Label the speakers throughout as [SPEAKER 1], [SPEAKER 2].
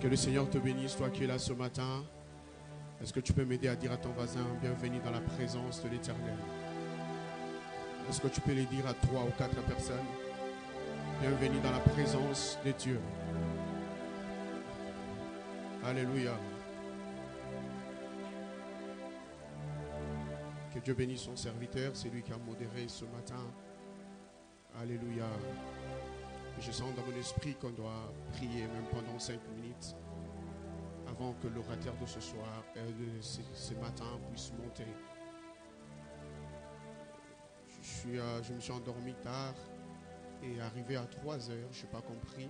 [SPEAKER 1] Que le Seigneur te bénisse, toi qui es là ce matin. Est-ce que tu peux m'aider à dire à ton voisin, bienvenue dans la présence de l'Éternel? Est-ce que tu peux le dire à 3 ou 4 personnes? Bienvenue dans la présence de Dieu. Alléluia. Que Dieu bénisse son serviteur, c'est lui qui a modéré ce matin. Alléluia. Je sens dans mon esprit qu'on doit prier même pendant 5 minutes avant que l'orateur de ce soir, ce matin, puisse monter. Je me suis endormi tard et arrivé à 3 heures, je n'ai pas compris.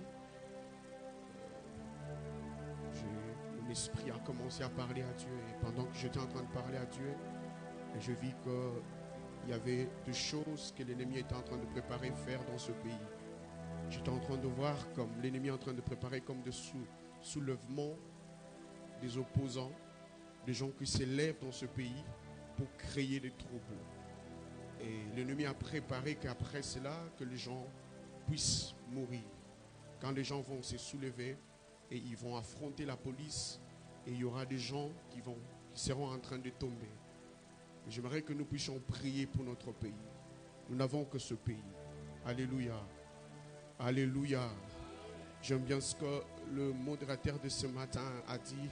[SPEAKER 1] Mon esprit a commencé à parler à Dieu et pendant que j'étais en train de parler à Dieu, je vis qu'il y avait des choses que l'ennemi était en train de préparer faire dans ce pays. J'étais en train de voir comme l'ennemi est en train de préparer comme des soulèvements des opposants, des gens qui s'élèvent dans ce pays pour créer des troubles. Et l'ennemi a préparé qu'après cela, que les gens puissent mourir. Quand les gens vont se soulever et ils vont affronter la police, et il y aura des gens qui seront en train de tomber. J'aimerais que nous puissions prier pour notre pays. Nous n'avons que ce pays. Alléluia. Alléluia. J'aime bien ce que le modérateur de ce matin a dit.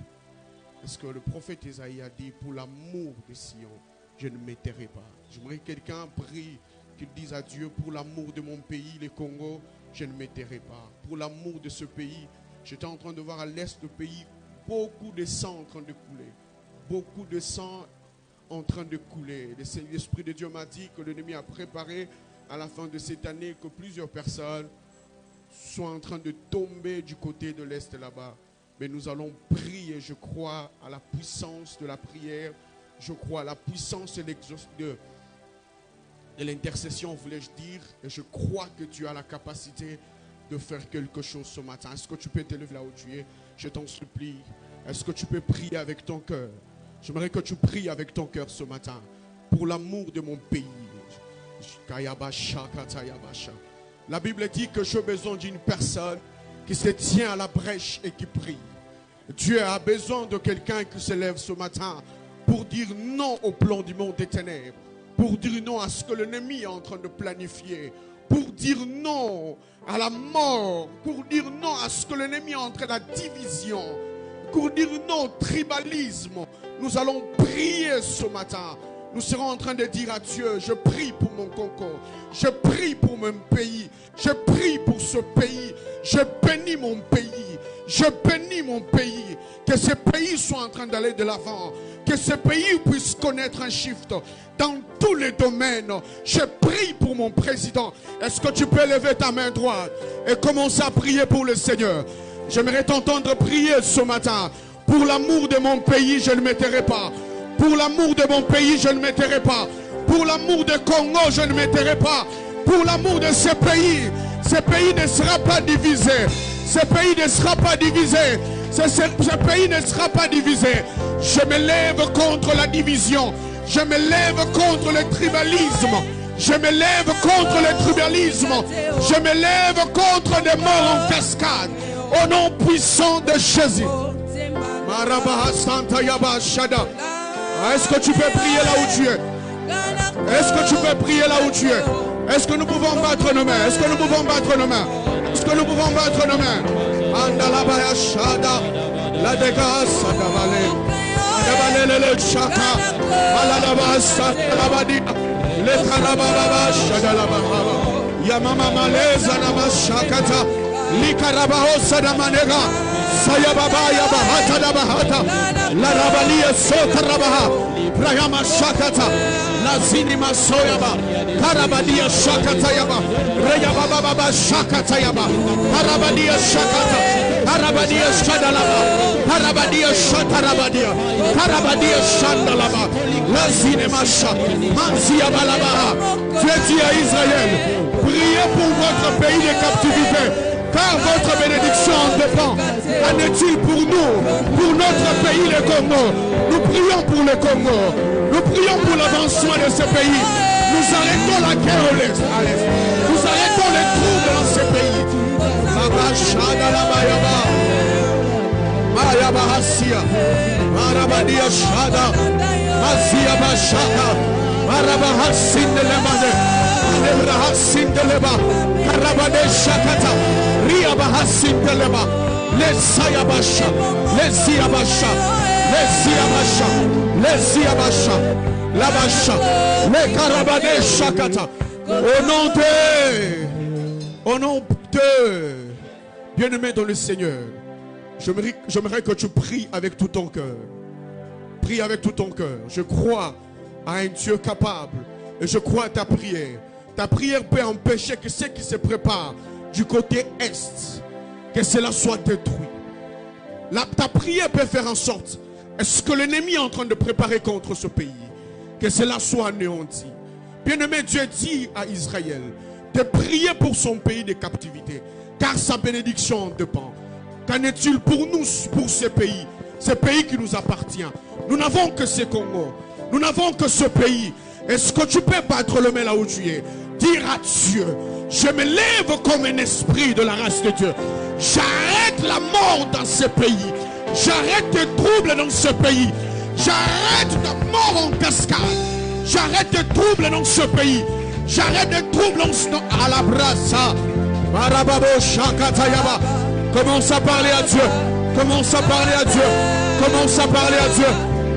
[SPEAKER 1] Ce que le prophète Isaïe a dit, pour l'amour de Sion, je ne m'étairai pas. J'aimerais que quelqu'un prie, qu'il dise à Dieu, pour l'amour de mon pays, le Congo, je ne m'étairai pas. Pour l'amour de ce pays, j'étais en train de voir à l'est du pays beaucoup de sang en train de couler. Beaucoup de sang en train de couler. L'Esprit de Dieu m'a dit que l'ennemi a préparé à la fin de cette année que plusieurs personnes sont en train de tomber du côté de l'Est là-bas. Mais nous allons prier, je crois à la puissance de la prière, je crois à la puissance de l'intercession, voulais-je dire, et je crois que tu as la capacité de faire quelque chose ce matin. Est-ce que tu peux te lever là où tu es? Je t'en supplie. Est-ce que tu peux prier avec ton cœur? J'aimerais que tu pries avec ton cœur ce matin, pour l'amour de mon pays. La Bible dit que j'ai besoin d'une personne qui se tient à la brèche et qui prie. Dieu a besoin de quelqu'un qui se lève ce matin pour dire non au plan du monde des ténèbres, pour dire non à ce que l'ennemi est en train de planifier, pour dire non à la mort, pour dire non à ce que l'ennemi est en train de la division, pour dire non au tribalisme. Nous allons prier ce matin. Nous serons en train de dire à Dieu, je prie pour mon Congo, je prie pour mon pays, je prie pour ce pays, je bénis mon pays, je bénis mon pays, que ce pays soit en train d'aller de l'avant, que ce pays puisse connaître un shift dans tous les domaines. Je prie pour mon président. Est-ce que tu peux lever ta main droite et commencer à prier pour le Seigneur? J'aimerais t'entendre prier ce matin. Pour l'amour de mon pays, je ne m'étairai pas. Pour l'amour de mon pays, je ne m'étairai pas. Pour l'amour de Congo, je ne m'étairai pas. Pour l'amour de ce pays ne sera pas divisé. Ce pays ne sera pas divisé. Ce pays ne sera pas divisé. Je me lève contre la division. Je me lève contre le tribalisme. Je me lève contre le tribalisme. Je me lève contre des morts en cascade. Au nom puissant de Jésus. Est-ce que tu peux prier là où tu es? Est-ce que tu peux prier là où tu es? Est-ce que nous pouvons battre nos mains? Est-ce que nous pouvons battre nos mains? Est-ce que nous pouvons battre nos mains? Andalabaya Shada, La dégâce, le chaka, Alalabasa, Labadi, le Karababa, Shadalababa, Yamama Maleza, Namashakata, Likarabao, Sadamanega, Sayababa, Yabahata, Dabahata, La Rabalia, Sotarabaha, Brahama Shakata, La Zinima Soyaba, Karabadia Shakata Yaba, Rayababa Shakata Yaba, Karabadia Shakata. Karabadia Shadalaba, Karabadia Shatarabadia, Karabadia Shandalaba, la Zinemasha, Mansia Balaba. Dieu dit à Israël, priez pour votre pays de captivité, car votre bénédiction en dépend. Qu'en est-il pour nous, pour notre pays, le Congo? Nous prions pour le Congo, nous prions pour l'avancement de ce pays. Nous arrêtons la guerre à l'est, nous arrêtons les troubles dans ce pays. Mayaba Hasia, Marabadia Shada, Mazia Bashaka, Marabahasin de Lemane, Nebrahasin de Leba, Karabade Shakata, Riabahasin de Leba, les Sayabasha, les Siabasha, les Siabasha, les Siabasha, la Basha, les Karabade Shakata, au nom de bien-aimé dans le Seigneur, j'aimerais que tu pries avec tout ton cœur. Prie avec tout ton cœur. Je crois à un Dieu capable et je crois à ta prière. Ta prière peut empêcher que ce qui se prépare du côté est, que cela soit détruit. Ta prière peut faire en sorte, est-ce que l'ennemi est en train de préparer contre ce pays, que cela soit anéanti. Bien-aimé, Dieu dit à Israël de prier pour son pays de captivité, car sa bénédiction en dépend. Qu'en est-il pour nous, pour ce pays qui nous appartient? Nous n'avons que ce Congo, nous n'avons que ce pays. Est-ce que tu peux battre le main là où tu es? Dire à Dieu, je me lève comme un esprit de la race de Dieu. J'arrête la mort dans ce pays. J'arrête les troubles dans ce pays. J'arrête la mort en cascade. J'arrête les troubles dans ce pays. J'arrête les troubles à la brassa. Marababo Shakatayaba. Commence à parler à Dieu. Commence à parler à Dieu. Commence à parler à Dieu.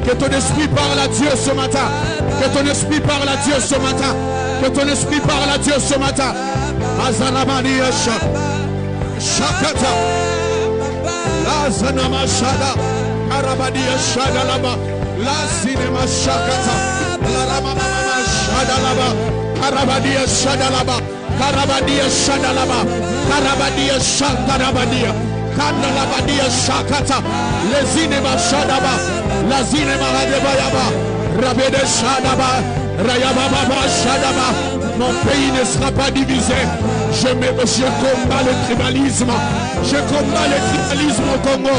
[SPEAKER 1] Que ton esprit parle à Dieu ce matin. Que ton esprit parle à Dieu ce matin. Que ton esprit parle à Dieu ce matin. Azanamani Shakata. Lazanama Shada. Arabadia Shada Laba. Lazinema Shakata. La Ramama Shada Laba. Arabadia Shada Laba. Karabadia Shadalaba, Karabadia Shantarabadia, Kandalabadia Shakata, Lezinema Shadaba, Lazinema Radebayaba, Rabede Shadaba, Rayababa Shadaba. Mon pays ne sera pas divisé. Je combats le tribalisme. Je combats le tribalisme au Congo.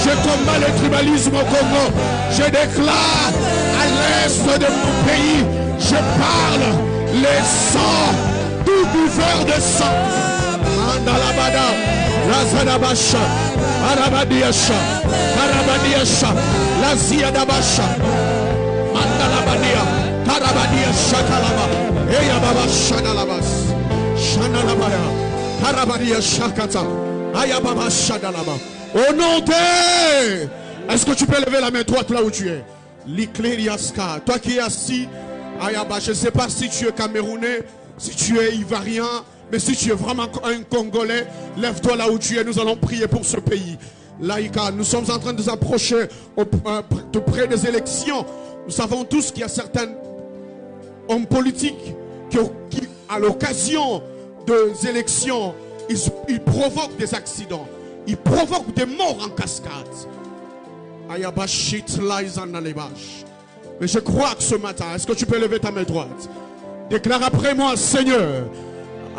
[SPEAKER 1] Je combats le tribalisme au Congo. Je déclare à l'est de mon pays, je parle les sangs. Tout buveur de sang, Mandalabada, Lazadabasha, Arabadiasha, Arabadiasha, Laziadabasha, Mandalabadia, Karabadiasha Kalaba, Eyababa Shadalabas, Shanalabaya, Karabadia Shakata, Ayababa Shadalaba. Au nom de... Est-ce que tu peux lever la main droite là où tu es? L'Iklériaska, toi qui es assis, Ayaba, je ne sais pas si tu es camerounais, si tu es ivoirien, mais si tu es vraiment un Congolais, lève-toi là où tu es, nous allons prier pour ce pays. Laïka, nous sommes en train de nous approcher de près des élections. Nous savons tous qu'il y a certains hommes politiques qui à l'occasion des élections, ils provoquent des accidents. Ils provoquent des morts en cascade. Mais je crois que ce matin, est-ce que tu peux lever ta main droite? Déclare après moi, Seigneur.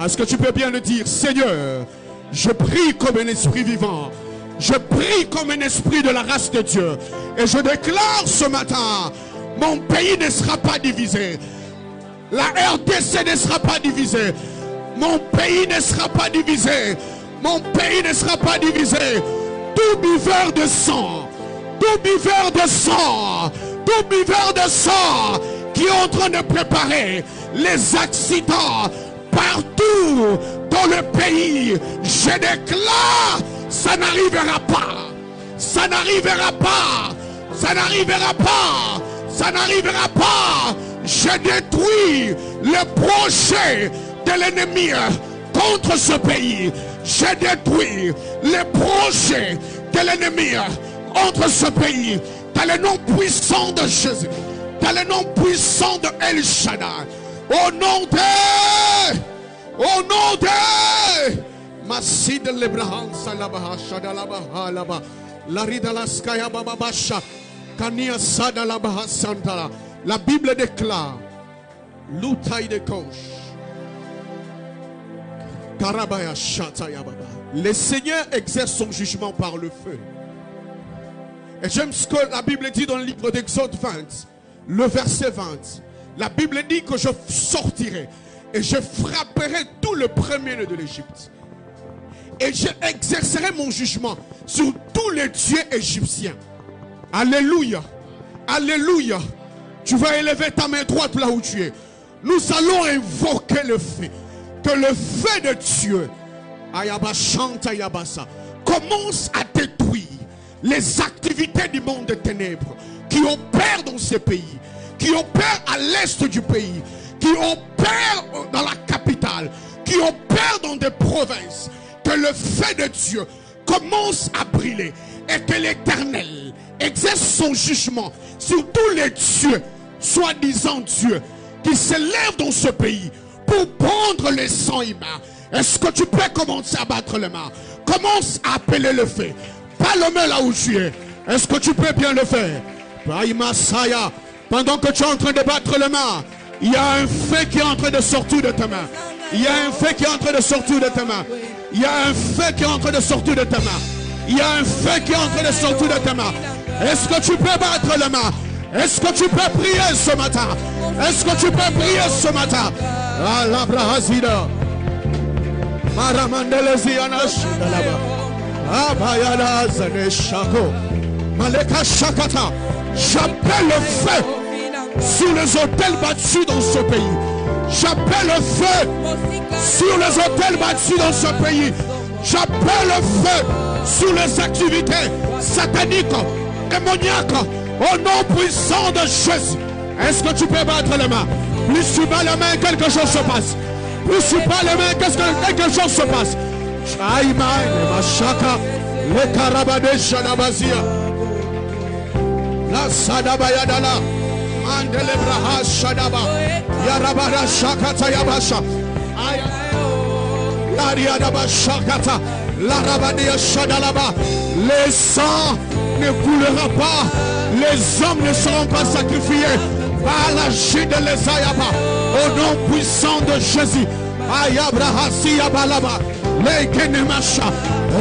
[SPEAKER 1] Est-ce que tu peux bien le dire? Seigneur, je prie comme un esprit vivant. Je prie comme un esprit de la race de Dieu. Et je déclare ce matin, mon pays ne sera pas divisé. La RDC ne sera pas divisée. Mon pays ne sera pas divisé. Mon pays ne sera pas divisé. Tout buveur de sang, tout buveur de sang, tout buveur de sang qui est en train de préparer les accidents partout dans le pays, je déclare, ça n'arrivera pas. Ça n'arrivera pas. Ça n'arrivera pas. Ça n'arrivera pas. Je détruis le projet de l'ennemi contre ce pays. Je détruis les projets de l'ennemi contre ce pays. Dans le nom puissant de Jésus. Dans le nom puissant de El Shaddai. Au nom de... Au nom de... Masid l'Ebraham Salabaha Shadalabaha Laba. Larida Laskaya Bababasha. Kania Sadalabaha Santala. La Bible déclare. L'outaille de gauche. Le Seigneur exerce son jugement par le feu. Et j'aime ce que la Bible dit dans le livre d'Exode 20, le verset 20. La Bible dit que je sortirai et je frapperai tout le premier-né de l'Égypte. Et j'exercerai mon jugement sur tous les dieux égyptiens. Alléluia. Alléluia. Tu vas élever ta main droite là où tu es. Nous allons invoquer le feu. Que le feu de Dieu commence à détruire les activités du monde des ténèbres qui opèrent dans ces pays, qui opèrent à l'est du pays, qui opèrent dans la capitale, qui opèrent dans des provinces. Que le feu de Dieu commence à brûler et que l'Éternel exerce son jugement sur tous les dieux, soi-disant dieux, qui s'élèvent dans ce pays pour prendre le sang humain. Est-ce que tu peux commencer à battre le main? Commence à appeler le feu. Pas le main là où tu es. Est-ce que tu peux bien le faire? Pendant que tu es en train de battre le main, il y a un feu qui est en train de sortir de tes mains. Il y a un feu qui est en train de sortir de tes mains. Il y a un feu qui est en train de sortir de tes mains. Il y a un feu qui est en train de sortir de tes mains. Est-ce que tu peux battre le main? Est-ce que tu peux prier ce matin? Est-ce que tu peux prier ce matin? Alabrahazida. Maramandelezi anashidalaba. Abayala zaneshako. Maleka shakata. J'appelle le feu sur les hôtels battus dans ce pays. J'appelle le feu sur les hôtels battus dans ce pays. J'appelle le feu sur les activités sataniques, démoniaques, au nom puissant de Jésus. Est-ce que tu peux battre les mains? Plus tu bats les mains, quelque chose se passe. Plus tu bats les mains, quelque chose se passe. Aïma, Machaka, le Karabade Shadabazia, la Sadabayadala, Mandelebraha Shadaba, Yarabada Shakata Yabasha, Ariadaba Shakata, Larabadia Shadalaba. Les sangs ne coulera pas, les hommes ne seront pas sacrifiés par la chute de l'Ezayaba. Au nom puissant de Jésus, Ayabrahasi Yabalaba, Lekenemasha,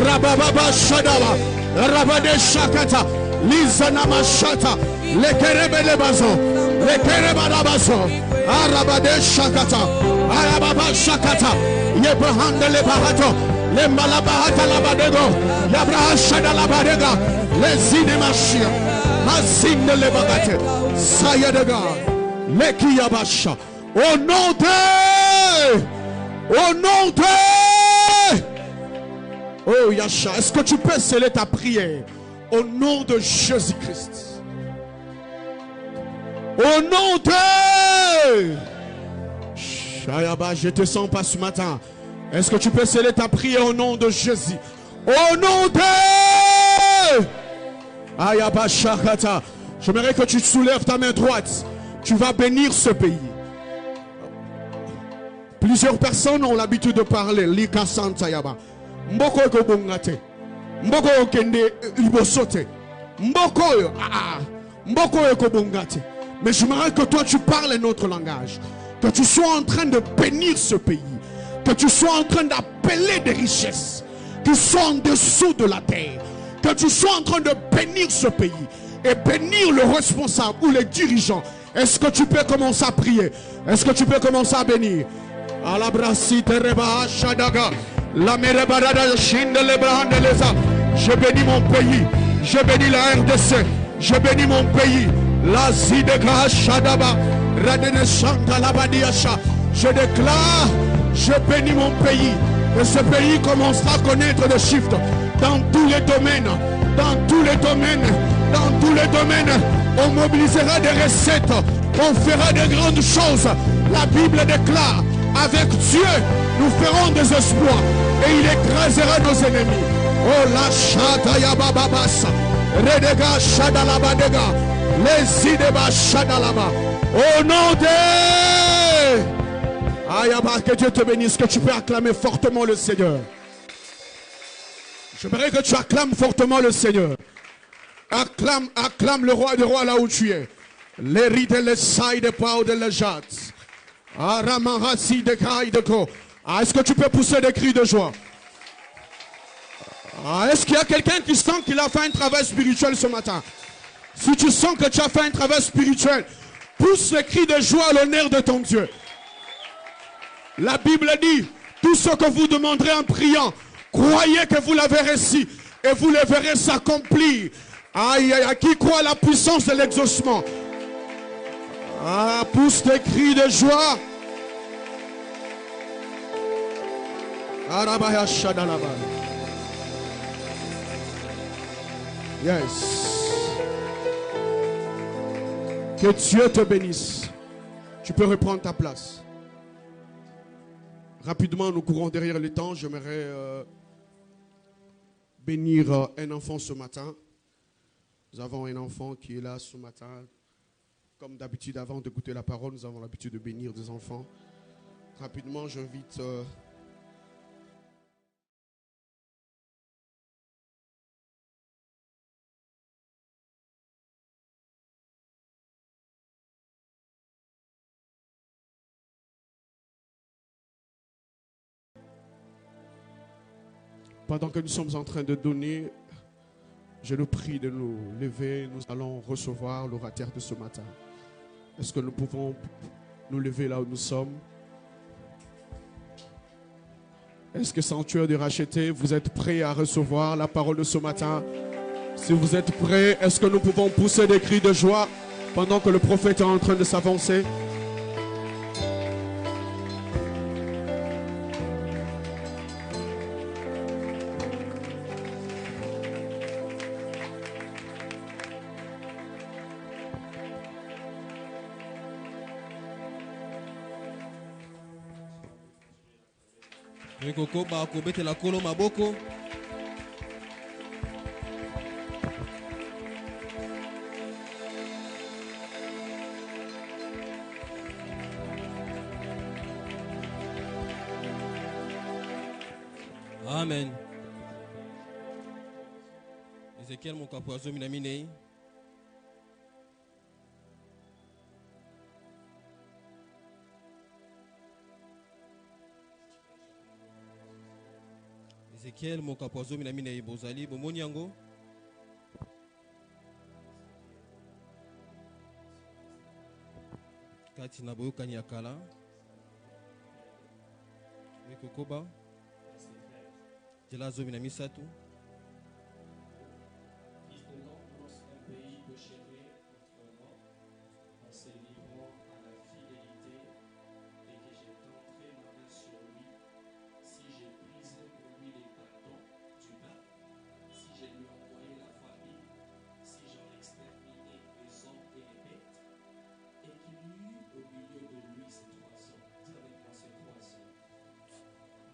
[SPEAKER 1] Rabababa Shadaba, Rabade Shakata, Lizanama Shata, Lekerebele Bazo, Lekerebalabazo, Arabade Shakata, Arababa Shakata, Yebrahande Lebarato, les Malabahata Labadego, Yabraha Shada Labadega, les Zinemashia, Mazine de Lebagate, Sayadega, Lekiyabasha, au nom de, au nom de, oh Yasha, est-ce que tu peux sceller ta prière au nom de Jésus-Christ? Au nom de Shayaba, je te sens pas ce matin. Est-ce que tu peux sceller ta prière au nom de Jésus? Au nom de Ayaba Shakata. J'aimerais que tu soulèves ta main droite. Tu vas bénir ce pays. Plusieurs personnes ont l'habitude de parler. Lika Santa Yaba. Mboko ko bongate. Mboko kende libosote. Mboko Mboko ko bongate. Mais j'aimerais que toi tu parles notre langage. Que tu sois en train de bénir ce pays. Que tu sois en train d'appeler des richesses qui sont en dessous de la terre. Que tu sois en train de bénir ce pays et bénir le responsable ou les dirigeants. Est-ce que tu peux commencer à prier? Est-ce que tu peux commencer à bénir? Je bénis mon pays. Je bénis la RDC. Je bénis mon pays. La Zidega Shadaba. Radene Shanta Labadiasha. Je déclare, je bénis mon pays. Que ce pays commencera à connaître des chiffres. dans tous les domaines, dans tous les domaines, dans tous les domaines. On mobilisera des recettes, on fera de grandes choses. La Bible déclare, avec Dieu, nous ferons des exploits et il écrasera nos ennemis. Oh la Shadaya Bababas, Redega Shadalabadega, les Ideba Shadalaba. Au nom de Ayaba, que Dieu te bénisse, que tu peux acclamer fortement le Seigneur. J'aimerais que tu acclames fortement le Seigneur. Acclame, acclame le roi des rois là où tu es. Les rides, les sailles, les pau de l'ejat. Aramarasi de graille de go. Est-ce que tu peux pousser des cris de joie? Est-ce qu'il y a quelqu'un qui sent qu'il a fait un travail spirituel ce matin? Si tu sens que tu as fait un travail spirituel, pousse le cri de joie à l'honneur de ton Dieu. La Bible dit, tout ce que vous demanderez en priant, croyez que vous l'avez reçu et vous le verrez s'accomplir. Aïe, aïe, aïe, qui croit à la puissance de l'exaucement? Pousse des cris de joie. Yes. Que Dieu te bénisse. Tu peux reprendre ta place. Rapidement, nous courons derrière le temps. J'aimerais bénir un enfant ce matin. Nous avons un enfant qui est là ce matin. Comme d'habitude, avant d'écouter la parole, nous avons l'habitude de bénir des enfants. Rapidement, j'invite... Pendant que nous sommes en train de donner, je nous prie de nous lever. Nous allons recevoir l'orateur de ce matin. Est-ce que nous pouvons nous lever là où nous sommes? Est-ce que sanctuaire de racheté, vous êtes prêts à recevoir la parole de ce matin? Si vous êtes prêts, est-ce que nous pouvons pousser des cris de joie pendant que le prophète est en train de s'avancer?
[SPEAKER 2] Amen. Ezekiel Mokapoazo Minaminei. Ezekiel Mokapoazo Minaminei Bozali Bomoniango. Kati na boyo kanyakala. Mikokoba. Jelazo Minamisatu.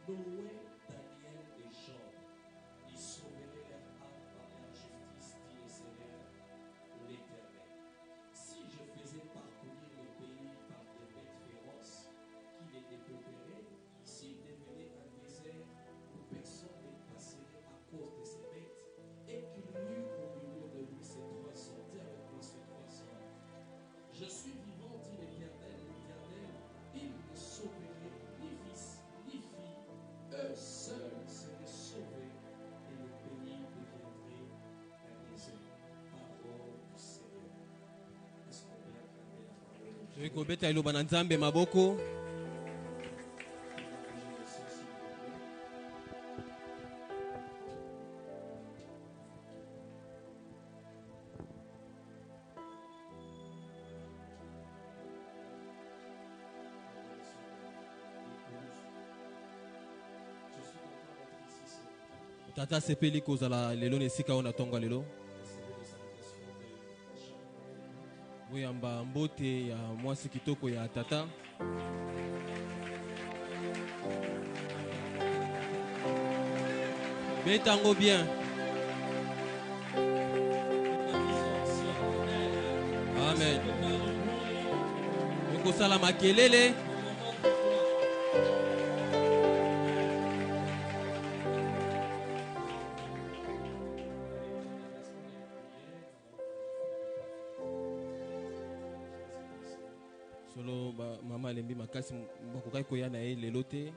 [SPEAKER 3] Noé, Daniel et Job, ils sauveraient leur âme par leur justice, dit le Seigneur, l'Éternel. Si je faisais parcourir le pays par des bêtes féroces qui les dépeupleraient, s'il devenait un désert où personne ne passerait à cause de ces bêtes, et qu'il y eut au milieu de lui ces 300, dis avec moi ces 300. Je suis vivant, dit l'Éternel, il ne sauverait ni fils ni fille. Eux seuls seraient sauvés et le pays deviendrait un désert. Parole du Seigneur. Est-ce qu'on peut acclamer la parole de Dieu?
[SPEAKER 2] Kobeta ilobana nzambe maboko. Tata sepeli kozala lelo nesika ona tonga lelo. Boyamba mbote ya mwasi kitoko ya tata. Betango bien. Amen. Okosala makelele. Solo mama lembi makasi bakokai koya na ye lelo te.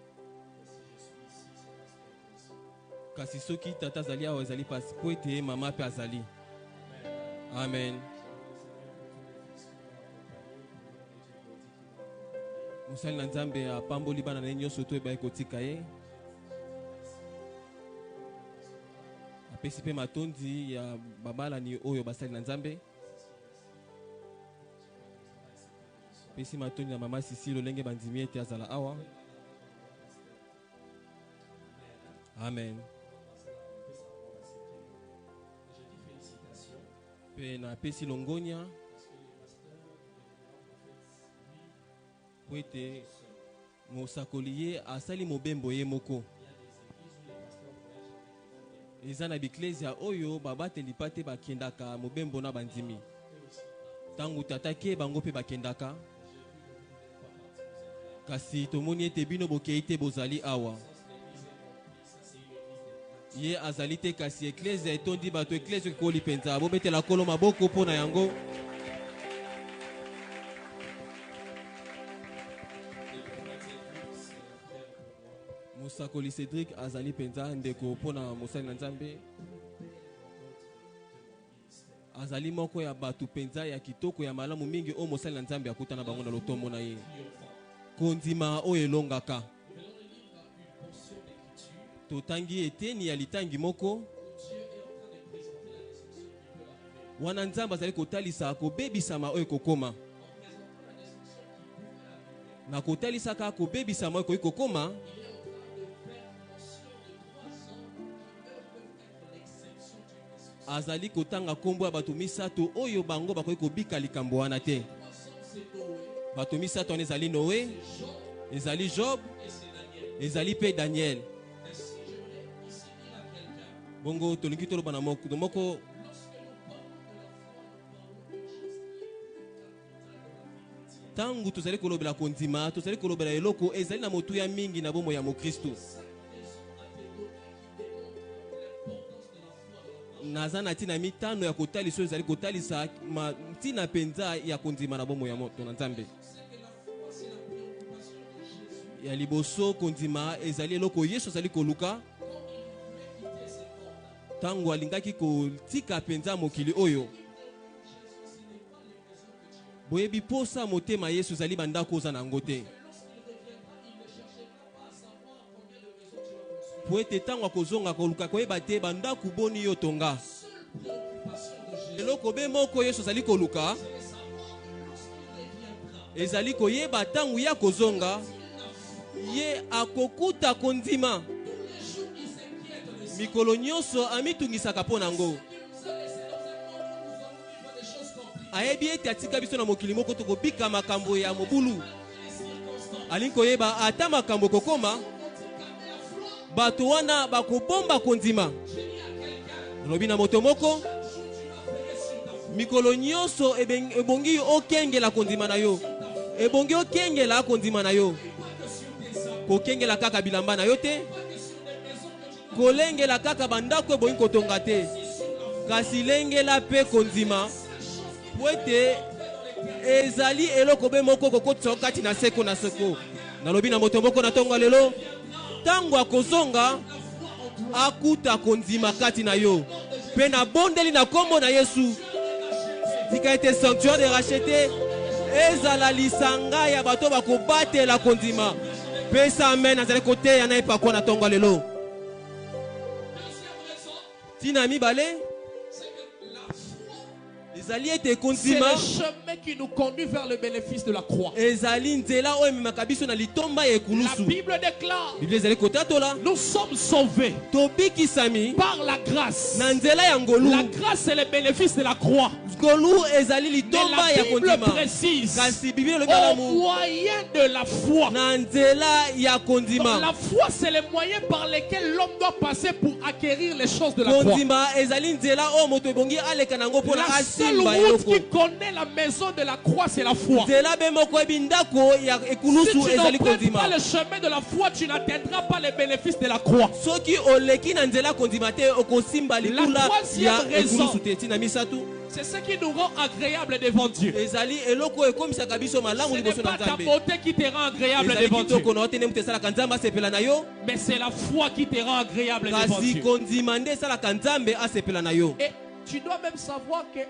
[SPEAKER 2] Kasi soki tata azali awa ezali pasi po ete mama pe azali. Amen. Mosali na Nzambe apamboli bana na ye nyonso to ebai kotika ye. Apesi pe matondi ya babalani oyo basali na Nzambe. Pesi matondi na mama Sisi lolenge bandimi ete azala awa. Amen. Pe na pesi longonia poete mosakoli ye asali mobembo ye moko. Eza na biklesia oyo babateli pate bakendaka mobembo na bandimi. Tangu tatake bango pe bakendaka. Kasi tomoni ete bino bokei te bozali awa. Ye azali te kasi eklesia etondi bato eklesia koli penza bobetela kolo maboko pona yango. Mosakoli Cédric azali penza ndeko pona mosali na Nzambe. Azali moko ya batu penza ya kitoko ya malamu mingi o mosali na Nzambe akutana bango na lotombo na ye. Kondima o elongaka. Totangi eteni ya litangi moko. Wana Nzambe azali kotalisa kobebisama oyo kokoma. Na kotalisa ka kobebisama oyo kokoma. Azali kotanga kombo ya bato misato oyo bango bakoki kobika likambo wana te. Bato misato wana ezali Noé, ezali Job, ezali pe Daniel. Bongo tolingi toloba na moko tangu tozali kolobela kondima, tozali kolobela eloko ezali na motuya mingi na bomo ya Mokristo. Nazana tina mitano ya kotalisa ezali kotalisa tina penza ya kondima na bomo ya moto na Nzambe. Ya liboso kondima ezali eloko Yesu azali koluka. Tangu alingaki kotika penza mokili oyo. Boyebi posa motema Yesu ezali bandako oza na ngote. Poete tango akozonga koluka koyeba te bandako boni yo tonga. Eloko be moko Yesu azali koluka. Ezali koyeba tango ya kozonga. Ye akokuta kondima. Mikolo nyonso amitungisaka po nango. Ayebi ete atika biso na mokili moko tokobika makambo ya mobulu. Alingi koyeba ata makambo kokoma. Bato wana bakobomba kondima. Lobi na moto moko. Mikolo nyonso ebongi okengela kondima na yo. Ebongi okengela kondima na yo. Kokengela kaka bilamba na yo te. Kolengela kaka bandako ebongi kotonga te. Kasi lengela pe kondima. Poete ezali eloko be moko kokotisa kati na seko na seko. Nalobi na moto moko na tonga lelo. Tango akozonga akuta kondima kati na yo. Pe na bondeli na kombo na Yesu. Tika ete sanctuaire de racheté. Ezala lisanga ya bato bakobate la kondima. Pesa amen azali kote ya na epakwa na tonga lelo. Tina mibale. ezali ete
[SPEAKER 3] C'est
[SPEAKER 2] kondima
[SPEAKER 3] le chemin qui nous conduit vers le bénéfice de la croix.
[SPEAKER 2] ezali nzela oyo ememaka biso na litomba ya
[SPEAKER 3] La
[SPEAKER 2] ekulusu.
[SPEAKER 3] Bible déclare,
[SPEAKER 2] Biblia ezali kotatola
[SPEAKER 3] nous sommes sauvés
[SPEAKER 2] tobikisami
[SPEAKER 3] par la grâce.
[SPEAKER 2] na nzela ya ngolu.
[SPEAKER 3] La grâce, c'est le bénéfice de la croix.
[SPEAKER 2] ngolu ezali
[SPEAKER 3] Mais
[SPEAKER 2] litomba
[SPEAKER 3] la
[SPEAKER 2] ya
[SPEAKER 3] Bible
[SPEAKER 2] kondima
[SPEAKER 3] précise,
[SPEAKER 2] kasi Biblia elobi
[SPEAKER 3] au
[SPEAKER 2] malamu
[SPEAKER 3] moyen de la foi.
[SPEAKER 2] na nzela ya kondima.
[SPEAKER 3] La foi, c'est le moyen par lequel l'homme doit passer pour acquérir les choses de la croix.
[SPEAKER 2] kondima ezali nzela oyo moto ebongi aleka nango mpona
[SPEAKER 3] La seule
[SPEAKER 2] asimba
[SPEAKER 3] route
[SPEAKER 2] eloko.
[SPEAKER 3] qui connaît la maison de la croix, c'est la foi.
[SPEAKER 2] nzela be moko ebi ndako ya
[SPEAKER 3] Si
[SPEAKER 2] ekulusu
[SPEAKER 3] tu
[SPEAKER 2] ezali
[SPEAKER 3] n'empruntes
[SPEAKER 2] kondima.
[SPEAKER 3] pas le chemin de la foi, tu n'atteindras pas les bénéfices de la croix.
[SPEAKER 2] soki oleki na nzela kondima te okosimba likula
[SPEAKER 3] troisième
[SPEAKER 2] ya
[SPEAKER 3] raison.
[SPEAKER 2] ekulusu te. Ntina misatu
[SPEAKER 3] C'est ce qui nous rend agréable devant Dieu.
[SPEAKER 2] ezali eloko ekomisaka biso
[SPEAKER 3] Ce
[SPEAKER 2] malamu
[SPEAKER 3] n'est
[SPEAKER 2] liboso na
[SPEAKER 3] pas ta
[SPEAKER 2] nzambe.
[SPEAKER 3] beauté qui te rend agréable
[SPEAKER 2] ezali
[SPEAKER 3] devant Dieu,
[SPEAKER 2] kitoko na yo te nde moto esalaka nzambe asepela na yo,
[SPEAKER 3] mais c'est la foi qui te rend agréable devant
[SPEAKER 2] kasi
[SPEAKER 3] Dieu.
[SPEAKER 2] kondima nde esalaka nzambe asepela na yo.
[SPEAKER 3] Et tu dois même savoir que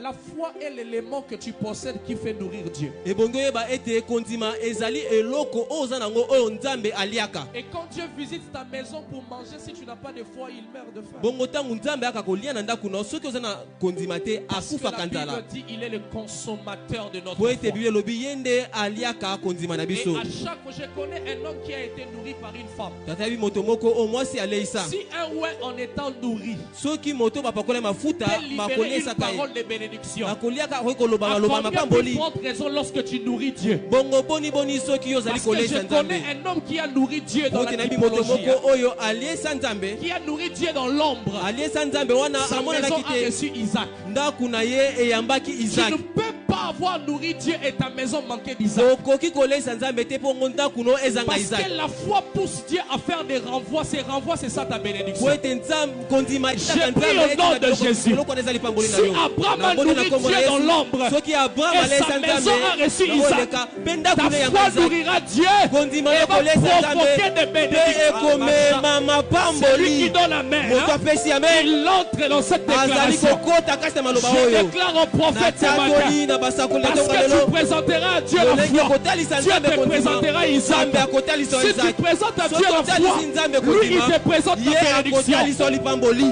[SPEAKER 3] la foi est l'élément que tu possèdes qui fait nourrir Dieu.
[SPEAKER 2] ebongi oyeba ete kondima ezali eloko oyo oza nango oyo nzambe aliaka.
[SPEAKER 3] Et quand Dieu visite ta maison pour manger, si tu n'as pas de foi, il meurt de faim.
[SPEAKER 2] bongo ntango nzambe aka kolia na ndako na yo soki oza na kondima te
[SPEAKER 3] Parce que
[SPEAKER 2] akufaka
[SPEAKER 3] la
[SPEAKER 2] nzala.
[SPEAKER 3] Bible dit il est le consommateur de notre
[SPEAKER 2] po ete
[SPEAKER 3] foi.
[SPEAKER 2] biblia elobi ye nde aliaka kondima na
[SPEAKER 3] Et
[SPEAKER 2] biso.
[SPEAKER 3] à chaque fois, je connais un homme qui a été nourri par une femme.
[SPEAKER 2] tata yebi moto moko oyo mwasi aleisa.
[SPEAKER 3] Si un ouais en étant nourri
[SPEAKER 2] soki moto bapakola mafuta
[SPEAKER 3] peut libérer une
[SPEAKER 2] bakoliesaka ye
[SPEAKER 3] parole de bénédiction,
[SPEAKER 2] bakoliaka akoki koloba maloba
[SPEAKER 3] à combien plus
[SPEAKER 2] mapamboli.
[SPEAKER 3] forte raison lorsque tu nourris Dieu?
[SPEAKER 2] bongo boni soki yo ozali
[SPEAKER 3] Parce que
[SPEAKER 2] kolesa
[SPEAKER 3] je connais
[SPEAKER 2] nzambe.
[SPEAKER 3] un homme qui a nourri Dieu dans
[SPEAKER 2] po
[SPEAKER 3] la
[SPEAKER 2] te nayebi moto
[SPEAKER 3] typologie,
[SPEAKER 2] moko oyo aliesa nzambe
[SPEAKER 3] qui a nourri Dieu dans l'ombre.
[SPEAKER 2] aliesa nzambe wana
[SPEAKER 3] Sa maison
[SPEAKER 2] amonanaki
[SPEAKER 3] a
[SPEAKER 2] te
[SPEAKER 3] reçu Isaac.
[SPEAKER 2] ndako na ye eyambaki
[SPEAKER 3] Tu
[SPEAKER 2] Isaac.
[SPEAKER 3] ne peux pas avoir nourri Dieu et ta maison manquer d'Isaac.
[SPEAKER 2] okoki kolesa nzambe te mpo ngo ndako no ezanga
[SPEAKER 3] Parce
[SPEAKER 2] Isaac.
[SPEAKER 3] que la foi pousse Dieu à faire des renvois. Ces renvois, c'est ça ta bénédiction.
[SPEAKER 2] po ete nzambe kondima
[SPEAKER 3] J'ai pris au nom de Jésus.
[SPEAKER 2] eloko wana ezali pamboli na
[SPEAKER 3] Si
[SPEAKER 2] yo.
[SPEAKER 3] Abraham a
[SPEAKER 2] Naboni na
[SPEAKER 3] nourri
[SPEAKER 2] kombo na
[SPEAKER 3] Dieu dans
[SPEAKER 2] Yesu.
[SPEAKER 3] l'ombre,
[SPEAKER 2] soki abraham
[SPEAKER 3] et
[SPEAKER 2] alesa
[SPEAKER 3] sa maison
[SPEAKER 2] nzambe
[SPEAKER 3] a reçu Isaac,
[SPEAKER 2] nakoleka mpe ndako
[SPEAKER 3] ta
[SPEAKER 2] no eyamba
[SPEAKER 3] foi
[SPEAKER 2] Isaac.
[SPEAKER 3] nourrira Dieu
[SPEAKER 2] kondima
[SPEAKER 3] et
[SPEAKER 2] yo
[SPEAKER 3] va
[SPEAKER 2] kolesa
[SPEAKER 3] provoquer
[SPEAKER 2] nzambe
[SPEAKER 3] des
[SPEAKER 2] mpe
[SPEAKER 3] bénédictions.
[SPEAKER 2] ekomema
[SPEAKER 3] Celui qui
[SPEAKER 2] mapamboli.
[SPEAKER 3] donne la main,
[SPEAKER 2] moto
[SPEAKER 3] hein,
[SPEAKER 2] apesi amen
[SPEAKER 3] il entre dans cette
[SPEAKER 2] azali
[SPEAKER 3] déclaration.
[SPEAKER 2] kokota kati ya maloba
[SPEAKER 3] Je
[SPEAKER 2] oyo.
[SPEAKER 3] déclare au prophète ce matin,
[SPEAKER 2] natatoli na basakoli na
[SPEAKER 3] parce
[SPEAKER 2] ntongo
[SPEAKER 3] que
[SPEAKER 2] lelo
[SPEAKER 3] tu présenteras à Dieu la
[SPEAKER 2] lolenge
[SPEAKER 3] foi.
[SPEAKER 2] kotalisa
[SPEAKER 3] Dieu
[SPEAKER 2] nzambe
[SPEAKER 3] te
[SPEAKER 2] kondima
[SPEAKER 3] présentera Isaac.
[SPEAKER 2] nzambe akotalisa
[SPEAKER 3] Si tu
[SPEAKER 2] Isaac.
[SPEAKER 3] présentes à Dieu
[SPEAKER 2] soki
[SPEAKER 3] la foi,
[SPEAKER 2] otalisi nzambe
[SPEAKER 3] lui il
[SPEAKER 2] kondima
[SPEAKER 3] te présente
[SPEAKER 2] ye
[SPEAKER 3] la bénédiction.
[SPEAKER 2] akotalisa lipamboli.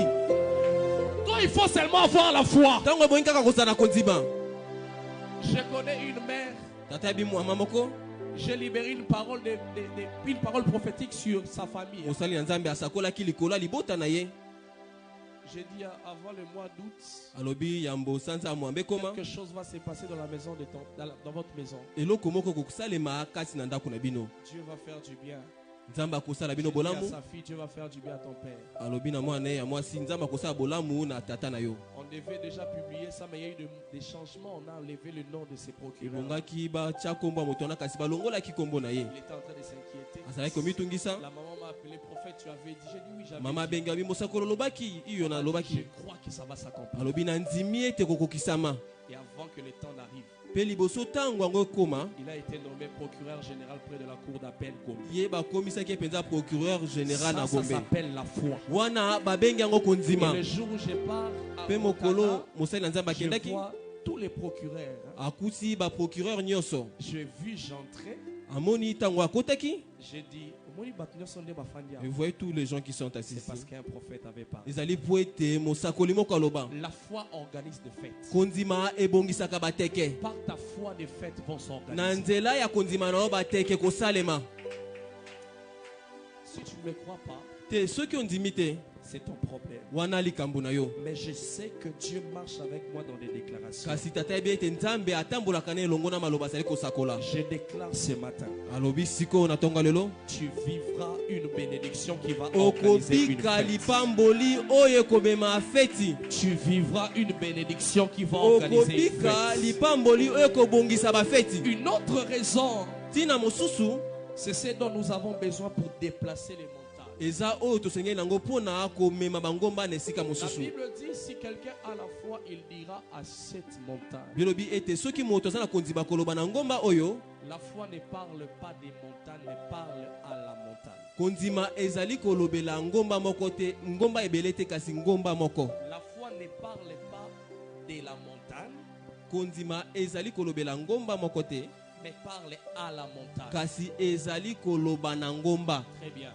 [SPEAKER 3] Toi, il faut seulement avoir la foi.
[SPEAKER 2] ntango ebongi kaka kozala na kondima.
[SPEAKER 3] Je connais une mère,
[SPEAKER 2] tata yebi mama moko
[SPEAKER 3] j'ai libéré une parole, une parole prophétique sur sa famille.
[SPEAKER 2] mosali na nzambe asakolaki likolo ya libota na ye.
[SPEAKER 3] J'ai dit avant le mois d'août,
[SPEAKER 2] alobi yambo sanza ya mwambe koma
[SPEAKER 3] quelque chose va se passer dans la maison de dans votre maison.
[SPEAKER 2] eloko moko kosalema kati na ndako na bino.
[SPEAKER 3] Dieu va faire du bien.
[SPEAKER 2] nzambe akosala bino
[SPEAKER 3] J'ai dit à
[SPEAKER 2] bolamu.
[SPEAKER 3] sa fille, Dieu va faire du bien à ton père.
[SPEAKER 2] alobi na mwana ye ya mwasi nzambe akosala bolamu na tata na yo.
[SPEAKER 3] On devait déjà publier ça, mais il y a eu des changements. On a enlevé le nom de ses procureurs.
[SPEAKER 2] ebongaki batya kombo ya moto wana kasi balongolaki kombo na ye.
[SPEAKER 3] Il était en train de s'inquiéter.
[SPEAKER 2] azalaki komitungisa.
[SPEAKER 3] La maman m'a appelé prophète, tu avais dit. J'ai dit oui, j'avais
[SPEAKER 2] mama
[SPEAKER 3] dit.
[SPEAKER 2] abenga mosakolo lobaki iyo na
[SPEAKER 3] Je
[SPEAKER 2] lobaki.
[SPEAKER 3] crois que ça va s'accomplir.
[SPEAKER 2] alobi na ndimi ete kokokisama.
[SPEAKER 3] Et avant que le temps n'arrive,
[SPEAKER 2] mpe liboso ntango yango ekoma
[SPEAKER 3] il a été nommé procureur général près de la cour d'appel Gombe.
[SPEAKER 2] ye bakomisaki mpenza procureur général na
[SPEAKER 3] Ça
[SPEAKER 2] gombe.
[SPEAKER 3] s'appelle la foi.
[SPEAKER 2] wana babengi yango kondima.
[SPEAKER 3] Et le jour où je pars à
[SPEAKER 2] mpe mokolo mosali na nzambe
[SPEAKER 3] je
[SPEAKER 2] akendaki
[SPEAKER 3] vois tous les procureurs. Hein.
[SPEAKER 2] akuti baprocureur nyonso.
[SPEAKER 3] J'ai vu, j'entrais.
[SPEAKER 2] amoni ntango akotaki.
[SPEAKER 3] J'ai dit, Omoni Batnyo Sonde Bafandi.
[SPEAKER 2] vous voyez tous les gens qui sont assis
[SPEAKER 3] C'est
[SPEAKER 2] ici.
[SPEAKER 3] parce qu'un prophète avait parlé.
[SPEAKER 2] ezali po ete mosakoli moko aloba
[SPEAKER 3] La foi organise des fêtes.
[SPEAKER 2] kondima ebongisaka bateke.
[SPEAKER 3] Par ta foi, des fêtes vont
[SPEAKER 2] na
[SPEAKER 3] s'organiser.
[SPEAKER 2] nzela ya kondima na yo bateke kosalema.
[SPEAKER 3] Si tu ne me crois pas,
[SPEAKER 2] te soki ondimi te
[SPEAKER 3] c'est ton problème.
[SPEAKER 2] wana likambo na yo.
[SPEAKER 3] Mais je sais que Dieu marche avec moi dans des déclarations.
[SPEAKER 2] kasi tata yebi ete nzambe atambolaka na elongo na maloba azali kosakola.
[SPEAKER 3] Je déclare ce matin,
[SPEAKER 2] alobi sikoyo na ntongo lelo
[SPEAKER 3] tu vivras une bénédiction qui va organiser une
[SPEAKER 2] okobika
[SPEAKER 3] fête.
[SPEAKER 2] lipamboli oyo ekomema feti.
[SPEAKER 3] Tu vivras une bénédiction qui va organiser une
[SPEAKER 2] okobika
[SPEAKER 3] fête.
[SPEAKER 2] lipamboli oyo ekobongisa bafeti.
[SPEAKER 3] Une autre raison,
[SPEAKER 2] ntina mosusu
[SPEAKER 3] c'est ce dont nous avons besoin pour déplacer les montagnes.
[SPEAKER 2] eza oyo tosengeli nango mpona komema bangomba na esika
[SPEAKER 3] La
[SPEAKER 2] mosusu.
[SPEAKER 3] Bible dit, si quelqu'un a la foi, il dira à cette montagne.
[SPEAKER 2] bilobi ete soki moto aza na kondima koloba na ngomba oyo
[SPEAKER 3] La foi ne parle pas des montagnes, mais parle à la montagne.
[SPEAKER 2] kondima ezali kolobela ngomba moko te ngomba ebele te kasi ngomba moko.
[SPEAKER 3] La foi ne parle pas de la montagne,
[SPEAKER 2] kondima ezali kolobela ngomba moko te
[SPEAKER 3] mais parle à la montagne.
[SPEAKER 2] kasi ezali koloba na ngomba.
[SPEAKER 3] Très bien.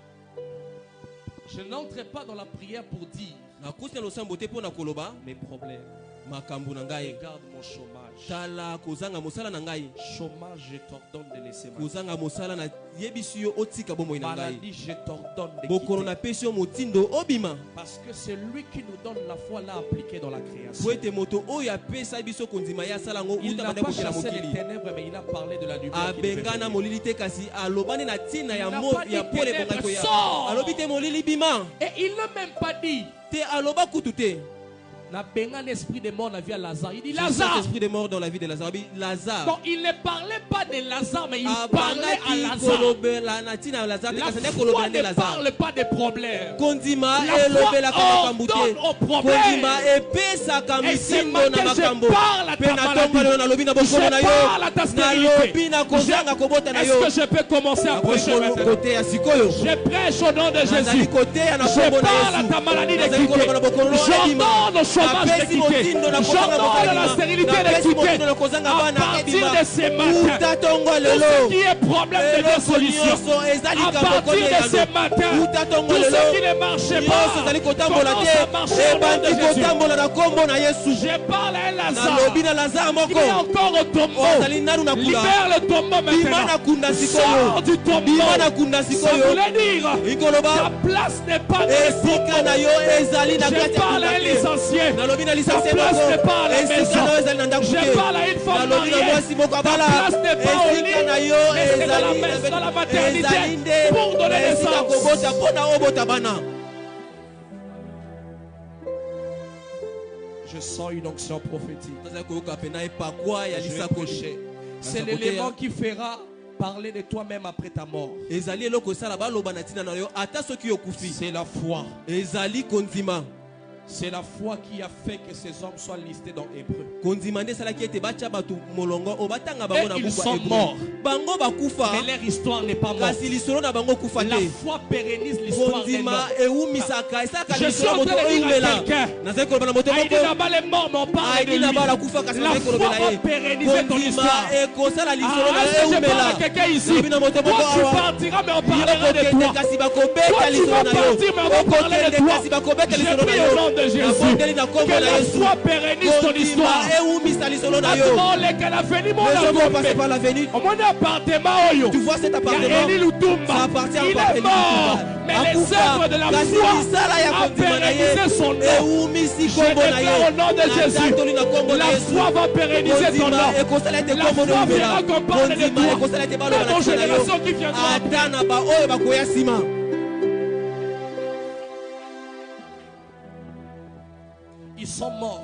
[SPEAKER 3] Je n'entre pas dans la prière pour dire
[SPEAKER 2] nakuti na losambo te mpo na koloba
[SPEAKER 3] mes problèmes.
[SPEAKER 2] makambo na ngai.
[SPEAKER 3] Garde mon chômage.
[SPEAKER 2] Tala kozanga mosala na ngai.
[SPEAKER 3] Chômage, je t'ordonne de laisser ma vie.
[SPEAKER 2] Kozanga mosala na yebisi yo otika bomoi na ngai.
[SPEAKER 3] Maladie, je t'ordonne de
[SPEAKER 2] Bokolo na
[SPEAKER 3] quitter.
[SPEAKER 2] pesi yo motindo obima.
[SPEAKER 3] Parce que c'est lui qui nous donne la foi l'a appliquée dans la création.
[SPEAKER 2] Po ete moto oyo apesa biso kondima ya sala ngo
[SPEAKER 3] Il
[SPEAKER 2] uta
[SPEAKER 3] n'a
[SPEAKER 2] bande
[SPEAKER 3] pas
[SPEAKER 2] kokela
[SPEAKER 3] chassé les
[SPEAKER 2] mokili.
[SPEAKER 3] ténèbres, mais il a parlé de la lumière qui devait
[SPEAKER 2] Abengana
[SPEAKER 3] venir.
[SPEAKER 2] molili te kasi alobani na tina ya
[SPEAKER 3] Il n'a
[SPEAKER 2] mo
[SPEAKER 3] pas dit
[SPEAKER 2] ya pole
[SPEAKER 3] ténèbres,
[SPEAKER 2] bonga koya.
[SPEAKER 3] sors.
[SPEAKER 2] Alobi te molili bima.
[SPEAKER 3] Et il n'a même pas dit
[SPEAKER 2] Te aloba kutu te.
[SPEAKER 3] n'a pas un esprit de mort dans la vie à Lazare. Il dit
[SPEAKER 2] Le
[SPEAKER 3] Lazare.
[SPEAKER 2] Saint-Esprit de mort dans la vie de Lazare. Lazare.
[SPEAKER 3] Donc il ne parlait pas de Lazare, mais il parlait à Lazare. La foi ne parle pas des problèmes.
[SPEAKER 2] Kondima
[SPEAKER 3] La foi
[SPEAKER 2] elobelaka makambo te.
[SPEAKER 3] ordonne aux problèmes.
[SPEAKER 2] Kondima epesaka
[SPEAKER 3] Et ce
[SPEAKER 2] mitindo
[SPEAKER 3] matin,
[SPEAKER 2] na
[SPEAKER 3] je
[SPEAKER 2] makambo.
[SPEAKER 3] parle à
[SPEAKER 2] Pe
[SPEAKER 3] ta
[SPEAKER 2] na
[SPEAKER 3] maladie.
[SPEAKER 2] tonga lelo nalobi na bokomo na
[SPEAKER 3] Je
[SPEAKER 2] yo.
[SPEAKER 3] parle à ta stérilité.
[SPEAKER 2] Nalobi na kozanga kobota na yo.
[SPEAKER 3] Est-ce que je peux commencer à prêcher maintenant?
[SPEAKER 2] Kote ya sikoyo.
[SPEAKER 3] Je prêche au nom de
[SPEAKER 2] Nazali
[SPEAKER 3] Jésus.
[SPEAKER 2] kote ya na
[SPEAKER 3] Je
[SPEAKER 2] kombo na
[SPEAKER 3] parle à
[SPEAKER 2] Yesu.
[SPEAKER 3] ta maladie de
[SPEAKER 2] Nazali koloba na bokolo
[SPEAKER 3] quitter.
[SPEAKER 2] na ebima.
[SPEAKER 3] J'ordonne au chômage de
[SPEAKER 2] Apesi
[SPEAKER 3] quitter.
[SPEAKER 2] motindo na kozanga
[SPEAKER 3] J'ordonne à la
[SPEAKER 2] bokolo.
[SPEAKER 3] stérilité de
[SPEAKER 2] Napesi
[SPEAKER 3] quitter.
[SPEAKER 2] motindo na kozanga
[SPEAKER 3] À
[SPEAKER 2] bana
[SPEAKER 3] partir
[SPEAKER 2] ebima.
[SPEAKER 3] de ce matin,
[SPEAKER 2] Uta tongo
[SPEAKER 3] tout
[SPEAKER 2] lelo.
[SPEAKER 3] ce qui est problème de
[SPEAKER 2] Eloko
[SPEAKER 3] dissolution,
[SPEAKER 2] nyonso ezali
[SPEAKER 3] à
[SPEAKER 2] kambo
[SPEAKER 3] partir de
[SPEAKER 2] kote
[SPEAKER 3] ce
[SPEAKER 2] ya
[SPEAKER 3] matin,
[SPEAKER 2] Uta tongo
[SPEAKER 3] tout
[SPEAKER 2] lelo.
[SPEAKER 3] ce qui ne marchait
[SPEAKER 2] Nyonso ezali
[SPEAKER 3] pas,
[SPEAKER 2] kotambola
[SPEAKER 3] commence à
[SPEAKER 2] te.
[SPEAKER 3] marcher au nom de
[SPEAKER 2] Ebandi
[SPEAKER 3] Jésus.
[SPEAKER 2] kotambola na kombo na Yesu.
[SPEAKER 3] Je parle à un
[SPEAKER 2] Nalobi
[SPEAKER 3] Lazare
[SPEAKER 2] na Lazare
[SPEAKER 3] qui
[SPEAKER 2] moko.
[SPEAKER 3] est encore au tombeau.
[SPEAKER 2] Ozali nanu na kula.
[SPEAKER 3] Libère le tombeau
[SPEAKER 2] Bima na
[SPEAKER 3] maintenant.
[SPEAKER 2] kunda
[SPEAKER 3] Sors
[SPEAKER 2] sikoyo.
[SPEAKER 3] du tombeau.
[SPEAKER 2] Bima na kunda
[SPEAKER 3] Ça
[SPEAKER 2] sikoyo.
[SPEAKER 3] voulait dire
[SPEAKER 2] Ikoloba.
[SPEAKER 3] ta place n'est pas dans le
[SPEAKER 2] Esika na
[SPEAKER 3] tombeau.
[SPEAKER 2] yo ezali na
[SPEAKER 3] Je
[SPEAKER 2] kati ya
[SPEAKER 3] parle à un
[SPEAKER 2] kunda te.
[SPEAKER 3] licencié.
[SPEAKER 2] Nalobi na
[SPEAKER 3] Ta
[SPEAKER 2] licencié
[SPEAKER 3] place
[SPEAKER 2] moko.
[SPEAKER 3] n'est pas à la
[SPEAKER 2] Esika
[SPEAKER 3] maison.
[SPEAKER 2] na yo ezali na ndaku te.
[SPEAKER 3] Je parle à une femme
[SPEAKER 2] Nalobi na
[SPEAKER 3] mariée.
[SPEAKER 2] mwasi moko
[SPEAKER 3] Ta
[SPEAKER 2] abala.
[SPEAKER 3] place n'est pas au lit,
[SPEAKER 2] Esika na yo
[SPEAKER 3] mais c'est dans la
[SPEAKER 2] ezali
[SPEAKER 3] maison, dans la
[SPEAKER 2] ezali
[SPEAKER 3] maternité
[SPEAKER 2] nde.
[SPEAKER 3] pour donner
[SPEAKER 2] Esika
[SPEAKER 3] naissance.
[SPEAKER 2] kobota mpona obota bana.
[SPEAKER 3] Je sens une onction prophétique.
[SPEAKER 2] Tozali koyoka pena epakwa ya
[SPEAKER 3] Je vais
[SPEAKER 2] lisakoli.
[SPEAKER 3] prêcher. C'est l'élément qui fera parler de toi-même après ta mort.
[SPEAKER 2] Ezali eloko esala baloba na ntina na yo ata soki okufi.
[SPEAKER 3] C'est la foi.
[SPEAKER 2] Ezali kondima.
[SPEAKER 3] C'est la foi qui a fait que ces hommes soient listés dans Hébreu.
[SPEAKER 2] Kondima nde esalaki ete batya bato molongo o batanga
[SPEAKER 3] Et
[SPEAKER 2] bango na
[SPEAKER 3] ils
[SPEAKER 2] buku ya
[SPEAKER 3] sont
[SPEAKER 2] Hébreu.
[SPEAKER 3] morts.
[SPEAKER 2] Bango bakufa.
[SPEAKER 3] Mais leur histoire n'est pas morte.
[SPEAKER 2] Kasi lisolo na bango kufa
[SPEAKER 3] La
[SPEAKER 2] te.
[SPEAKER 3] foi pérennise l'histoire d'un
[SPEAKER 2] Kondima
[SPEAKER 3] homme.
[SPEAKER 2] ewumisaka esalaka
[SPEAKER 3] Je suis
[SPEAKER 2] lisolo
[SPEAKER 3] en
[SPEAKER 2] moto
[SPEAKER 3] train de dire à
[SPEAKER 2] eyumela.
[SPEAKER 3] quelqu'un.
[SPEAKER 2] Nazali koloba na moto
[SPEAKER 3] Aïdi
[SPEAKER 2] moko.
[SPEAKER 3] Nabal est mort, mais on parle de
[SPEAKER 2] Aïdi Nabal
[SPEAKER 3] lui.
[SPEAKER 2] akufa kasi
[SPEAKER 3] La
[SPEAKER 2] nazali
[SPEAKER 3] foi
[SPEAKER 2] kolobela
[SPEAKER 3] va
[SPEAKER 2] ye.
[SPEAKER 3] pérenniser ton
[SPEAKER 2] Kondima
[SPEAKER 3] histoire.
[SPEAKER 2] ekosala lisolo na
[SPEAKER 3] Est-ce que je parle
[SPEAKER 2] eyumela.
[SPEAKER 3] à quelqu'un ici?
[SPEAKER 2] Nalobi na moto
[SPEAKER 3] Toi,
[SPEAKER 2] moko
[SPEAKER 3] tu
[SPEAKER 2] awa.
[SPEAKER 3] partiras, mais on
[SPEAKER 2] Yo
[SPEAKER 3] parlera de
[SPEAKER 2] kokende
[SPEAKER 3] toi.
[SPEAKER 2] kasi
[SPEAKER 3] Toi,
[SPEAKER 2] bakobeta
[SPEAKER 3] tu
[SPEAKER 2] lisolo
[SPEAKER 3] vas
[SPEAKER 2] na yo.
[SPEAKER 3] partir, mais on va parler de
[SPEAKER 2] Okokende
[SPEAKER 3] toi.
[SPEAKER 2] kasi bakobeta
[SPEAKER 3] Je
[SPEAKER 2] lisolo na
[SPEAKER 3] prie
[SPEAKER 2] yo.
[SPEAKER 3] au nom de Jésus.
[SPEAKER 2] Nabondeli na kombo
[SPEAKER 3] Que
[SPEAKER 2] na
[SPEAKER 3] la
[SPEAKER 2] Yesu.
[SPEAKER 3] foi pérennise ton histoire.
[SPEAKER 2] Kondima ewumisa lisolo na yo.
[SPEAKER 3] Attends, les gars, la venue, mon
[SPEAKER 2] Les hommes vont
[SPEAKER 3] amour,
[SPEAKER 2] passer par l'avenue.
[SPEAKER 3] au moins appartement, oyo.
[SPEAKER 2] Tu vois cet
[SPEAKER 3] Il y a
[SPEAKER 2] appartement.
[SPEAKER 3] Eli Lutumba.
[SPEAKER 2] Ça appartient
[SPEAKER 3] Il
[SPEAKER 2] à
[SPEAKER 3] est mort. Mais les œuvres de la foi a pérennisé son nom. Je déclare au nom de Jésus. La foi va pérenniser ton nom. La foi fera qu'on parle de toi. Dans ton génération qui viendra après. Ils sont morts,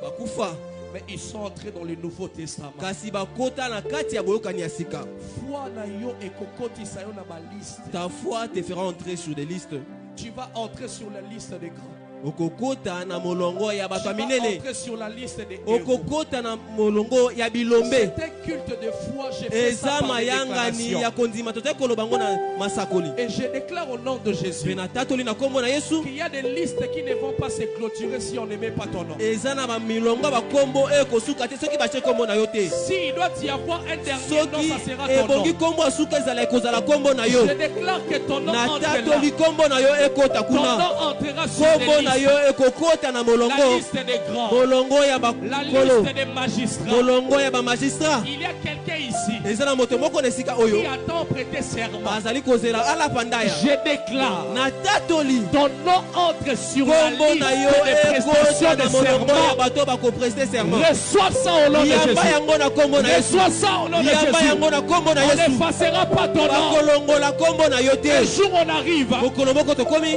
[SPEAKER 2] bakufa
[SPEAKER 3] mais ils sont entrés dans le Nouveau Testament.
[SPEAKER 2] kasi bakota na kati ya boyokani ya sika.
[SPEAKER 3] Foi na yo ekokotisa yo na ba liste.
[SPEAKER 2] Ta foi te fera entrer sur des listes.
[SPEAKER 3] Tu vas entrer sur la liste des grands.
[SPEAKER 2] Okokota na molongo ya
[SPEAKER 3] Tu
[SPEAKER 2] bato
[SPEAKER 3] vas
[SPEAKER 2] minene.
[SPEAKER 3] entrer sur la liste des héros.
[SPEAKER 2] Okokota na molongo ya bilombe.
[SPEAKER 3] C'est un culte de foi. J'ai fait ça
[SPEAKER 2] Eza
[SPEAKER 3] par des
[SPEAKER 2] mayangani
[SPEAKER 3] déclarations.
[SPEAKER 2] ya kondima tozali koloba ngo na masakoli.
[SPEAKER 3] Et je déclare au nom de Jésus
[SPEAKER 2] Pe na tatoli na kombo na Yesu.
[SPEAKER 3] qu'il y a des listes qui ne vont pas se clôturer si on ne met pas ton nom.
[SPEAKER 2] Eza na bamilongo bakombo ekosuka te soki batie kombo na yo te.
[SPEAKER 3] S'il doit y avoir un dernier nom,
[SPEAKER 2] Soki
[SPEAKER 3] ça sera ton nom.
[SPEAKER 2] ebongi kombo asuka ezala ekozala kombo na yo.
[SPEAKER 3] Je déclare que ton nom
[SPEAKER 2] Na
[SPEAKER 3] entre là.
[SPEAKER 2] tatoli kombo na yo ekota
[SPEAKER 3] Ton nom
[SPEAKER 2] kuna.
[SPEAKER 3] entrera sur
[SPEAKER 2] Kombo
[SPEAKER 3] les
[SPEAKER 2] na yo
[SPEAKER 3] listes.
[SPEAKER 2] ekokota na
[SPEAKER 3] La
[SPEAKER 2] molongo.
[SPEAKER 3] liste des grands.
[SPEAKER 2] Molongo ya
[SPEAKER 3] La
[SPEAKER 2] bakolo.
[SPEAKER 3] liste des magistrats.
[SPEAKER 2] Molongo ya bamagistrat.
[SPEAKER 3] Il y a quelqu'un ici
[SPEAKER 2] Eza na moto moko na esika oyo.
[SPEAKER 3] qui attend prêter serment.
[SPEAKER 2] Azali kozela alapanda ya.
[SPEAKER 3] Je déclare
[SPEAKER 2] Na tatoli.
[SPEAKER 3] ton nom entre sur la
[SPEAKER 2] Kombo
[SPEAKER 3] liste
[SPEAKER 2] na yo
[SPEAKER 3] des prestations
[SPEAKER 2] ekota
[SPEAKER 3] de
[SPEAKER 2] na molongo ya
[SPEAKER 3] serment.
[SPEAKER 2] bato bakopreste serment.
[SPEAKER 3] Reçois ça au nom de
[SPEAKER 2] Yamba
[SPEAKER 3] Jésus.
[SPEAKER 2] yango na kombo na Yesu.
[SPEAKER 3] Reçois ça au nom de
[SPEAKER 2] Yamba
[SPEAKER 3] Jésus.
[SPEAKER 2] yango na kombo na
[SPEAKER 3] On
[SPEAKER 2] Yesu.
[SPEAKER 3] n'effacera pas ton nom.
[SPEAKER 2] Bakolongola kombo na yo
[SPEAKER 3] Un
[SPEAKER 2] te.
[SPEAKER 3] jour on arrive
[SPEAKER 2] Mokolo moko tokomi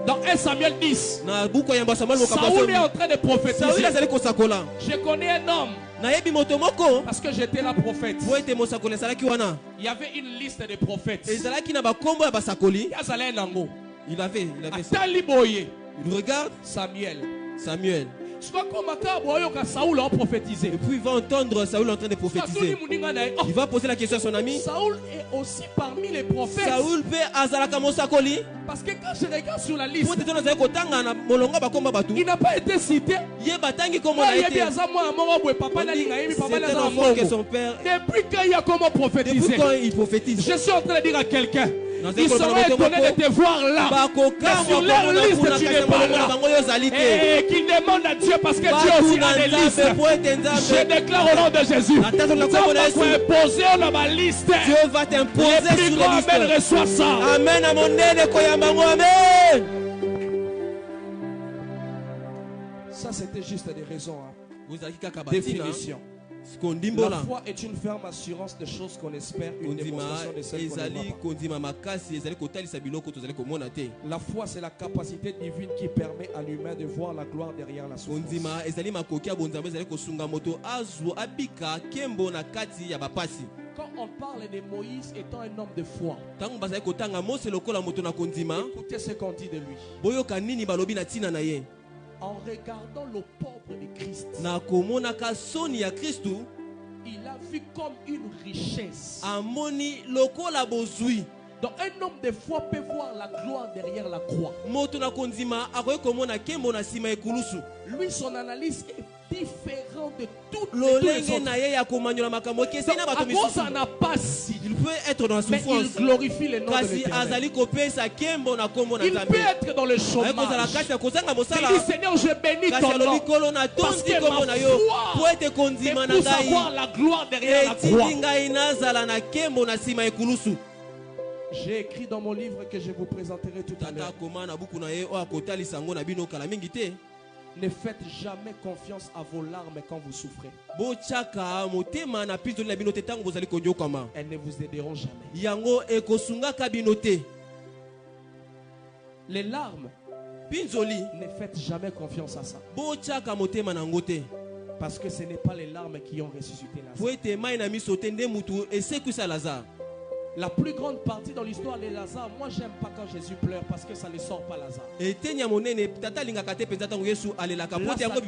[SPEAKER 3] dans 1 Samuel 10.
[SPEAKER 2] na buku ya Samuel mokambo
[SPEAKER 3] Saoul est
[SPEAKER 2] somi.
[SPEAKER 3] en train de
[SPEAKER 2] Saoul
[SPEAKER 3] prophétiser.
[SPEAKER 2] azali kosakola.
[SPEAKER 3] Je connais un homme
[SPEAKER 2] Nayebi moto moko
[SPEAKER 3] parce que j'étais là prophète.
[SPEAKER 2] po ete mosakoli ezalaki wana.
[SPEAKER 3] Il y avait une liste de prophètes.
[SPEAKER 2] Ezalaki na bakombo ya basakoli.
[SPEAKER 3] Yazalé Nango.
[SPEAKER 2] Il avait ça.
[SPEAKER 3] Atali Boye.
[SPEAKER 2] Il regarde
[SPEAKER 3] Samuel.
[SPEAKER 2] Samuel.
[SPEAKER 3] Je vois comment Saoul a prophétisé.
[SPEAKER 2] Et puis il va entendre Saoul en train de prophétiser. Il va poser la question à son ami.
[SPEAKER 3] Saoul est aussi parmi les prophètes.
[SPEAKER 2] Saoul pe azalaka mosakoli.
[SPEAKER 3] Parce que quand je regarde sur la liste,
[SPEAKER 2] Po ete tozali kotanga na molongo bakomba batu.
[SPEAKER 3] il n'a pas été cité.
[SPEAKER 2] Ye batangi kombo na
[SPEAKER 3] Il y a
[SPEAKER 2] ete.
[SPEAKER 3] des papa n'a
[SPEAKER 2] C'est un enfant que son père.
[SPEAKER 3] depuis quand il y a comment
[SPEAKER 2] Depuis
[SPEAKER 3] prophétiser.
[SPEAKER 2] quand il prophétise?
[SPEAKER 3] Je suis en train de dire à quelqu'un,
[SPEAKER 4] Ils seront étonnés de te voir là. Mais sur leur liste, tu n'es pas là. Et qu'ils demandent à Dieu parce que Dieu aussi a des listes. Je déclare au nom de Jésus. Imposer dans ma liste.
[SPEAKER 2] Dieu va t'imposer
[SPEAKER 4] sur les listes. Amen, reçois ça.
[SPEAKER 2] Amen. Amen.
[SPEAKER 4] Ça, c'était juste des raisons.
[SPEAKER 2] Vous avez
[SPEAKER 4] définition. La foi est une ferme assurance de choses qu'on espère, une démonstration de celles qu'on ne voit pas. La foi, c'est la capacité divine qui permet à l'humain de voir la gloire derrière la souffrance. Quand on parle de Moïse étant un homme de foi, écoutez ce qu'on dit de lui. En regardant le pauvre de Christ, il a vu comme une richesse. Donc un homme de foi peut voir la gloire derrière la croix. Lui, son analyse est différente de toutes les autres. Ça n'a pas si.
[SPEAKER 2] Il peut être dans la
[SPEAKER 4] mais
[SPEAKER 2] souffrance.
[SPEAKER 4] Il glorifie le nom de l'Éternel. Il peut être dans le chômage. Il dit Seigneur, je bénis ton nom parce que ma foi me pousse à voir la gloire derrière la croix. J'ai écrit dans mon livre que je vous présenterai tout à l'heure. Ne faites jamais confiance à vos larmes quand vous souffrez. Elles ne vous aideront jamais. Les larmes, ne faites jamais confiance à ça. Parce que ce n'est pas les larmes qui ont ressuscité Lazare. La plus grande partie dans l'histoire de Lazare, moi j'aime pas quand Jésus pleure parce que ça ne sort pas Lazare. Là, ça démontre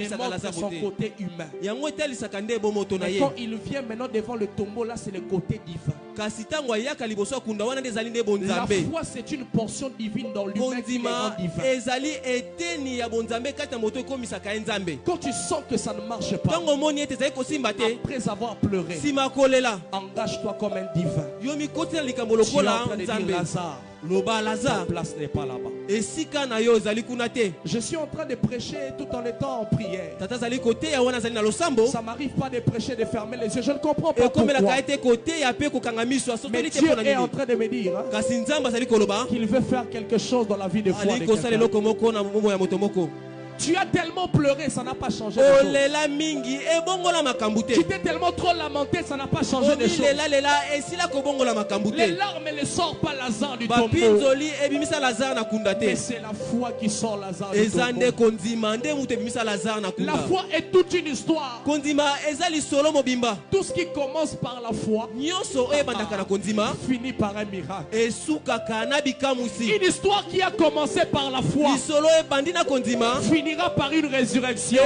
[SPEAKER 4] son côté humain. Mais quand il vient maintenant devant le tombeau, là c'est le côté divin. La foi c'est une portion divine dans l'humain qui le rend divin. Quand tu sens que ça ne marche pas, après avoir pleuré, engage-toi comme un divin. Tu es en train de dire Lazare, ta place n'est pas là-bas. Je suis en train de prêcher tout en étant en prière. Ça m'arrive pas de prêcher, de fermer les yeux. Je ne comprends pas pourquoi. Mais Dieu est en train de me dire qu'il veut faire quelque chose dans la vie de foi de quelqu'un. Tu as tellement pleuré, ça n'a pas changé de choses. Tu t'es tellement trop lamenté, ça n'a pas changé de choses. Les larmes ne sortent pas Lazare du tombeau. Mais c'est la foi qui sort Lazare du tombeau. La foi est toute une histoire. Tout ce qui commence par la foi finit par un miracle. Une histoire qui a commencé par la foi finira par une résurrection.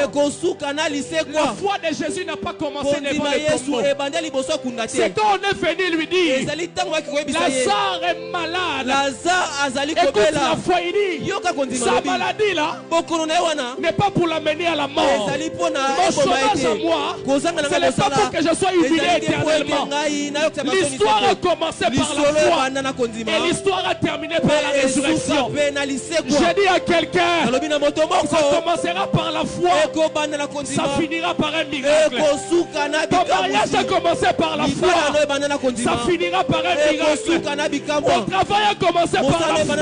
[SPEAKER 4] La foi de Jésus n'a pas commencé devant le tombeau. C'est quand on est venu lui dire Lazare est malade. Écoute la foi, il dit sa maladie là n'est pas pour l'amener à la mort. Mon chômage à moi, ce n'est pas pour que je sois humilié éternellement. L'histoire a commencé par la foi et l'histoire a terminé par la résurrection. J'ai dit à quelqu'un, ça commencera par la foi, ça finira par un miracle. Ton mariage a commencé par la foi, ça finira par un miracle. Ton travail a commencé par la foi,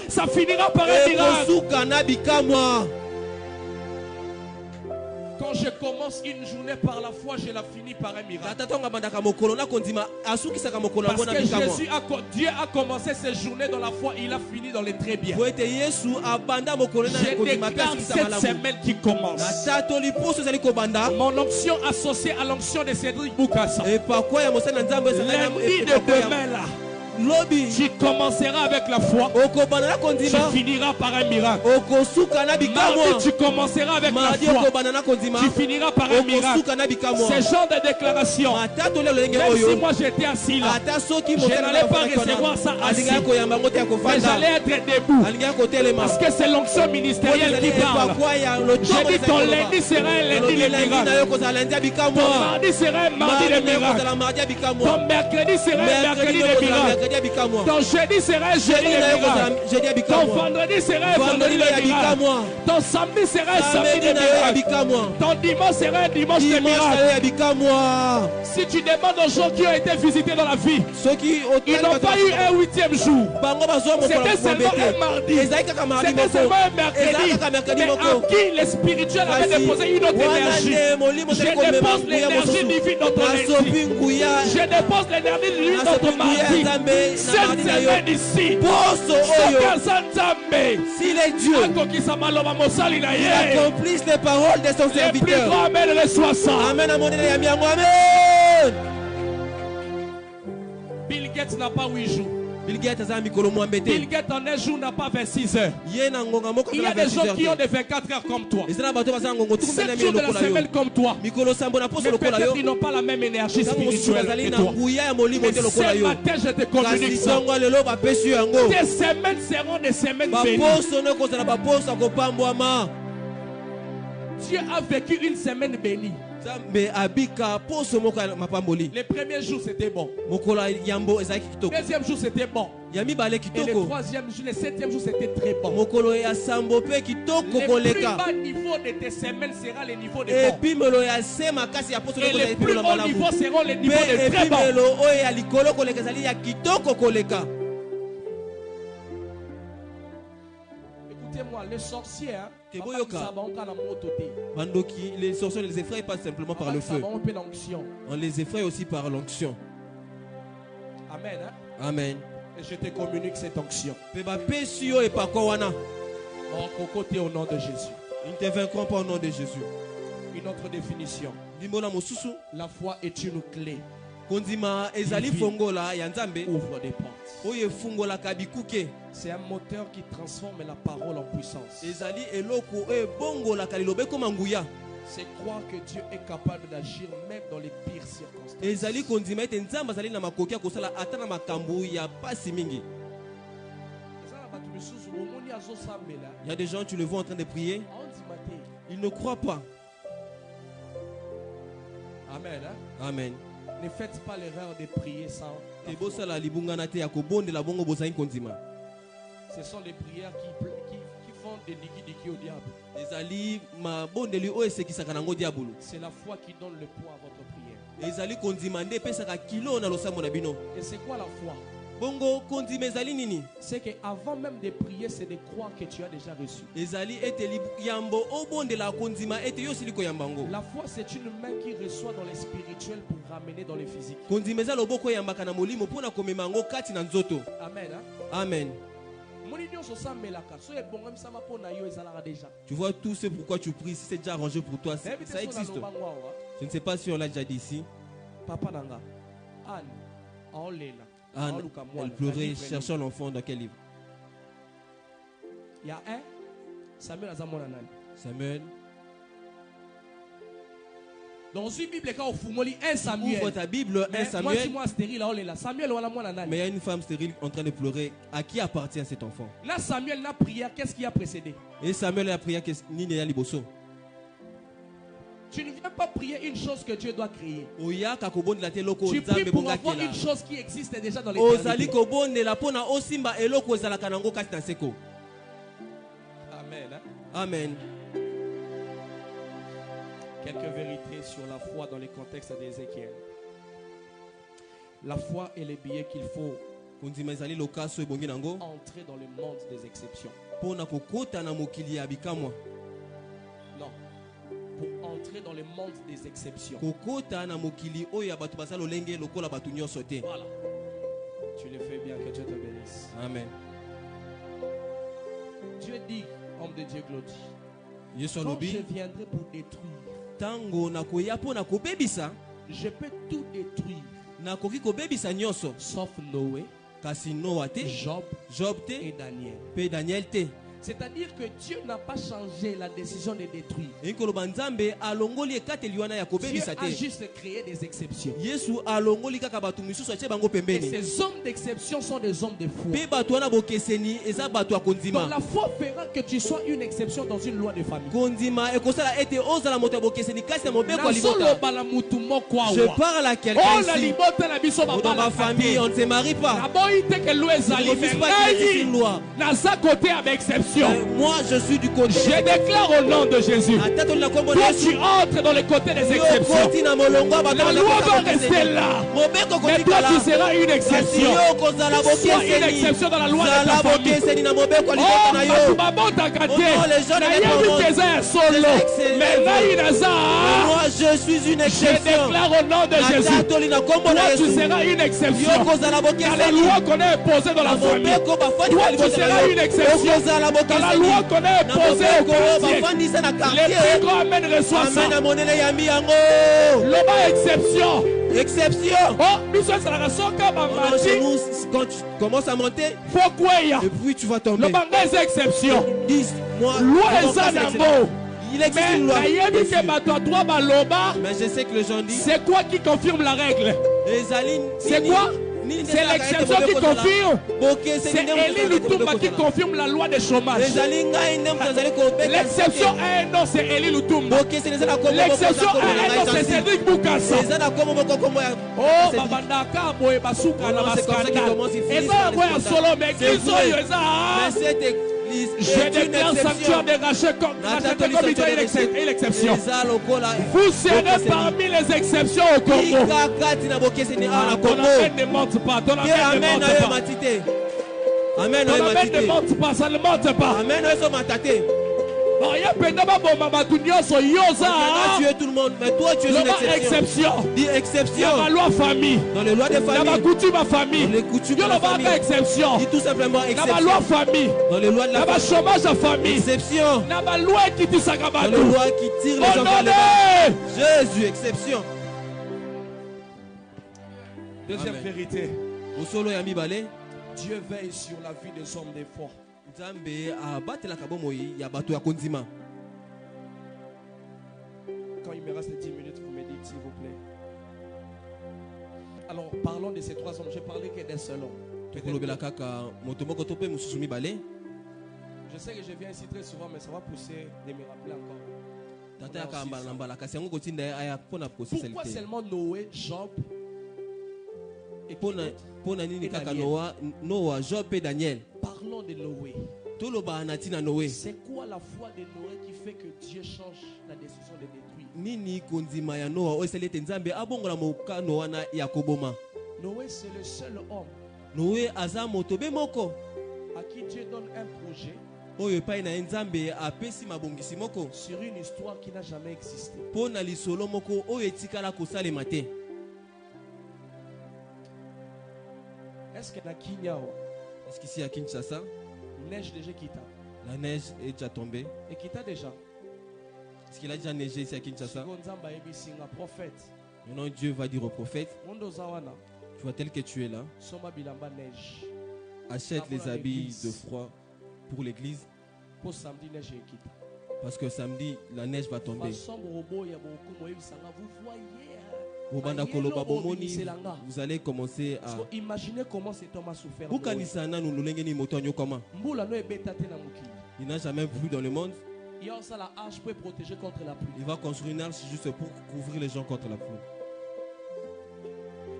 [SPEAKER 4] ça finira par un miracle. Quand je commence une journée par la foi, je la finis par un miracle. Parce que Dieu a commencé cette journée dans la foi, il a fini dans les très bien. Je déclare cette semaine qui commence. Mon onction associée à l'onction de Cédric Boukassa. Lundi de demain là, tu commenceras avec la foi, tu finiras par un miracle. Mardi, tu commenceras avec la foi, tu finiras par un miracle. Ce genre de déclaration, même si moi j'étais assis là, je n'allais pas recevoir ça assis, mais j'allais être debout, parce que c'est l'onction ministérielle qui parle. J'ai dit ton lundi sera un lundi de miracle, ton mardi sera un mardi de miracle, ton mercredi sera un mercredi de miracle. Ton jeudi sera un jeudi de miracle. Ton vendredi sera un vendredi de miracle. Ton samedi sera un samedi de miracle. Ton dimanche sera un dimanche de miracle. Si tu demandes aux gens qui ont été visités dans la vie, ils n'ont pas eu un 8e jour. C'était seulement un mardi. C'était seulement un mercredi. Mais à qui le spirituel avait déposé une autre énergie? Je dépose l'énergie divine dans ton lundi. Je dépose l'énergie divine dans ton mardi. Cette semaine ici,
[SPEAKER 2] s'il est Dieu, il accomplisse les paroles de son serviteur.
[SPEAKER 4] Amen, les 60.
[SPEAKER 2] Amen.
[SPEAKER 4] Bill Gates n'a pas 8 jours.
[SPEAKER 2] Bill Gates
[SPEAKER 4] en un jour n'a pas 26 heures. Il y a des gens qui ont des 24 heures comme toi. 7 jours de la semaine comme toi. Mais peut-être ils n'ont pas la même énergie spirituelle que toi. Mais ce matin, je te communique ça. Tes semaines seront des semaines bénies. Dieu a vécu une semaine bénie. Les premiers jours c'était bon. Le deuxième jour c'était bon. Et le troisième jour, le septième jour c'était très bon. Le plus bas niveau de tes semaines sera le niveau de bon. Et le plus haut niveau sera le niveau de très bon. Écoutez-moi, les sorciers,
[SPEAKER 2] les sorciers ne les effraient pas simplement par le feu. On les effraie aussi par l'onction.
[SPEAKER 4] Amen.
[SPEAKER 2] Amen.
[SPEAKER 4] Et je te communique cette onction.
[SPEAKER 2] Au
[SPEAKER 4] nom de Jésus.
[SPEAKER 2] Ils ne te vaincront pas au nom de Jésus.
[SPEAKER 4] Une autre définition. La foi est une clé. Ouvre des portes. C'est un moteur qui transforme la parole en puissance. C'est croire que Dieu est capable d'agir même dans les pires circonstances.
[SPEAKER 2] Il y a des gens, tu le vois en train de prier. Ils ne croient pas.
[SPEAKER 4] Amen.
[SPEAKER 2] Amen.
[SPEAKER 4] Ne faites pas l'erreur de prier sans. Ce sont les prières qui font des niki-niki au diable. C'est la foi qui donne le poids à votre prière. Et c'est quoi la foi? C'est qu'avant même de prier, c'est de croire que tu as déjà reçu. La foi, c'est une main qui reçoit dans les spirituels pour ramener dans les physiques. Amen.
[SPEAKER 2] Amen. Tu vois tout ce pourquoi tu pries, si c'est déjà arrangé pour toi, ça existe. Je ne sais pas si on l'a déjà dit ici.
[SPEAKER 4] Papa Nanga,
[SPEAKER 2] Anne, elle pleurait, cherchant l'enfant dans quel livre?
[SPEAKER 4] Il y a un
[SPEAKER 2] Samuel.
[SPEAKER 4] Dans une Bible, quand on lit 1 Samuel.
[SPEAKER 2] Ouvre ta Bible, 1 Samuel.
[SPEAKER 4] Mais
[SPEAKER 2] il y a une femme stérile en train de pleurer. À qui appartient cet enfant?
[SPEAKER 4] Là, Samuel n'a prié. Qu'est-ce qui a précédé?
[SPEAKER 2] Et Samuel a prié.
[SPEAKER 4] Tu ne viens pas prier une chose que Dieu doit créer.
[SPEAKER 2] Tu
[SPEAKER 4] pries pour avoir une chose qui existe déjà dans l'éternité. Amen.
[SPEAKER 2] Amen.
[SPEAKER 4] Quelques vérités sur la foi dans le contexte d'Ézéchiel. La foi est le billet qu'il faut entrer dans le monde des exceptions. Non. Pour entrer dans le monde des exceptions. Voilà. Tu le fais bien, que Dieu te bénisse.
[SPEAKER 2] Amen.
[SPEAKER 4] Dieu dit, homme de Dieu Glody, quand je viendrai pour détruire, je peux tout détruire. Sauf Noé, Job et Daniel.
[SPEAKER 3] C'est-à-dire que Dieu n'a pas changé la décision de détruire. Dieu a juste créé des exceptions. Et ces hommes d'exception sont des hommes de foi. Donc la foi fera que tu sois une exception dans une loi de famille.
[SPEAKER 2] Je parle à quelqu'un ici. Dans ma famille, on ne se marie pas. Je refuse pas qu'il y ait une loi. Moi, je suis du côté.
[SPEAKER 3] Je déclare au nom de Jésus. Toi, tu entres dans le côté des exceptions. La loi va rester là. Mais toi, tu seras une exception. Sois une exception dans la loi de ta famille.
[SPEAKER 2] Moi, je suis une exception.
[SPEAKER 3] Je déclare au nom de Jésus. Toi, tu seras une exception. Dans la loi qu'on a imposée dans la famille. Toi, tu seras une exception. Dans la loi qu'on a imposée au quartier. Les plus grands amènes reçoivent ça. L'homme exception.
[SPEAKER 2] Exception.
[SPEAKER 3] Oh,
[SPEAKER 2] quand tu commences à monter,
[SPEAKER 3] et
[SPEAKER 2] puis tu vas tomber.
[SPEAKER 3] Exception.
[SPEAKER 2] Moi, il existe une loi. Mais je sais que les gens disent.
[SPEAKER 3] C'est quoi qui confirme la règle? C'est quoi? C'est l'exception qui confirme. C'est Élie Lutumba qui confirme la loi des chômages. L'exception à un nom, c'est Élie Lutumba. L'exception à un nom, c'est Cédric Boukassa. Oh, Babandaka, Boye Basuka, Namaskanda. Et ça, ouais, solo, mais qui sont je déclare sanctuaire de racheter comme l'exception. Vous serez parmi les exceptions au Congo. Ton amène ne monte pas. Ton amène ne monte pas. Ça ne monte pas. Tu
[SPEAKER 2] es tout le monde, mais toi tu es une exception. Exception.
[SPEAKER 3] Dans la loi famille.
[SPEAKER 2] Dans les lois de famille.
[SPEAKER 3] Dans la coutume famille.
[SPEAKER 2] Les coutumes de famille.
[SPEAKER 3] Exception.
[SPEAKER 2] Dis tout simplement exception.
[SPEAKER 3] Dans la loi famille.
[SPEAKER 2] Dans les lois de la famille.
[SPEAKER 3] Chômage à famille.
[SPEAKER 2] Exception.
[SPEAKER 3] Dans la loi qui tire
[SPEAKER 2] Dans les lois qui tirent les enfants de Jésus, exception.
[SPEAKER 3] Deuxième vérité. Dieu veille sur la vie des hommes de foi. Quand il me reste 10 minutes, vous me dites s'il vous plaît. Alors parlons de ces trois hommes. Je parlais que d'un seul homme. Je sais que je viens ici très souvent, mais ça va pousser de me rappeler encore. Pourquoi seulement Noé, Job et Daniel? Parlons de Noé. C'est quoi la foi de Noé qui fait que Dieu change la décision de détruire? Noé, c'est le seul homme à qui Dieu donne un projet sur une histoire qui n'a jamais existé. Est-ce que
[SPEAKER 2] est-ce qu'ici à Kinshasa,
[SPEAKER 3] neige déjà quitté?
[SPEAKER 2] La neige est déjà tombée.
[SPEAKER 3] Et quitta déjà?
[SPEAKER 2] Est-ce qu'il a déjà neigé ici à Kinshasa? Maintenant Dieu va dire au prophète, tu vois tel que tu es là, achète les habits de froid pour l'église. Parce que samedi, la neige va tomber. Vous allez commencer à
[SPEAKER 3] imaginer comment cet homme a souffert.
[SPEAKER 2] Il n'a jamais plu dans le monde.
[SPEAKER 3] Il protéger contre la pluie.
[SPEAKER 2] Il va construire une arche juste pour couvrir les gens contre la pluie.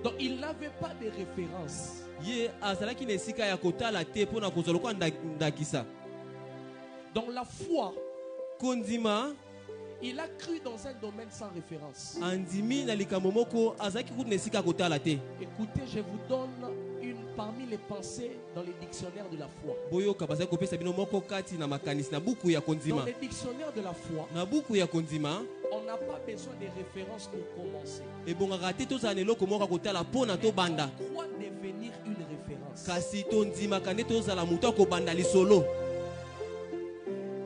[SPEAKER 3] Donc il n'avait pas de référence. Donc la foi, il a cru dans un domaine sans référence. Écoutez, je vous donne une parmi les pensées dans les dictionnaires de la foi. Dans les dictionnaires de la foi, on n'a pas besoin de références pour commencer. On croit devenir une référence.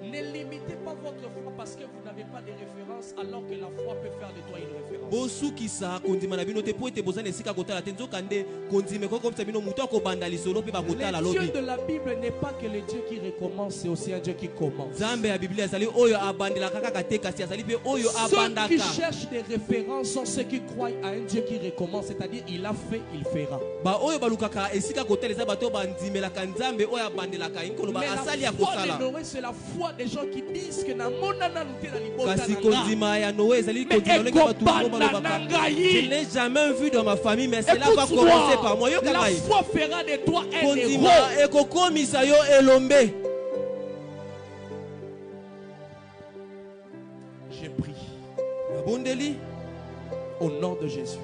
[SPEAKER 3] Ne limitez pas votre foi parce que vous n'avez pas de référence, alors que la foi peut faire de toi une référence.
[SPEAKER 2] sukisa kondima na bino te po ete bozana esika kotala te nzokande kondima ko comme ça bino muto ko banda lisolo pe ba kotala lobi.
[SPEAKER 3] Le Dieu de la Bible n'est pas que le Dieu qui recommence, c'est aussi un Dieu qui commence.
[SPEAKER 2] Zambe ya Biblia azali oyo abandela kaka te kasi azali pe oyo abandaka.
[SPEAKER 3] Ceux qui cherchent des références sont ceux qui croient à un Dieu qui recommence, c'est-à-dire il a fait, il fera.
[SPEAKER 2] Ba oyo balukaka esika kotala za bato bandimela kanzambe oyo abandelaka inkolo ba asali ya kosala.
[SPEAKER 3] C'est la foi des gens qui disent que na monana lutela libota
[SPEAKER 2] kasi kondima ya Noé ezali kondima lenge batu je n'ai jamais vu dans ma famille mais cela va commencer par moi.
[SPEAKER 3] La foi fera de toi un héros.
[SPEAKER 2] Kondima ekokomisa yo elombe.
[SPEAKER 3] J'ai pris
[SPEAKER 2] nabondeli
[SPEAKER 3] au nom de Jésus.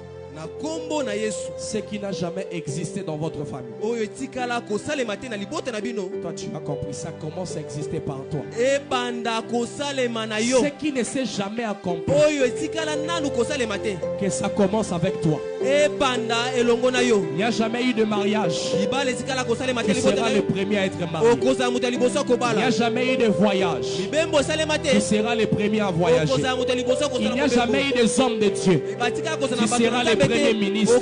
[SPEAKER 2] Ce
[SPEAKER 3] qui n'a jamais existé dans votre famille. Toi tu as compris, ça commence à exister par toi. Ce qui ne s'est jamais accompli, que ça commence avec toi. Il n'y a jamais eu de mariage qui sera le premier à être marié. Il n'y a jamais eu de voyage qui sera le premier à voyager. Il n'y a jamais eu des hommes de Dieu qui sera le premier ministre.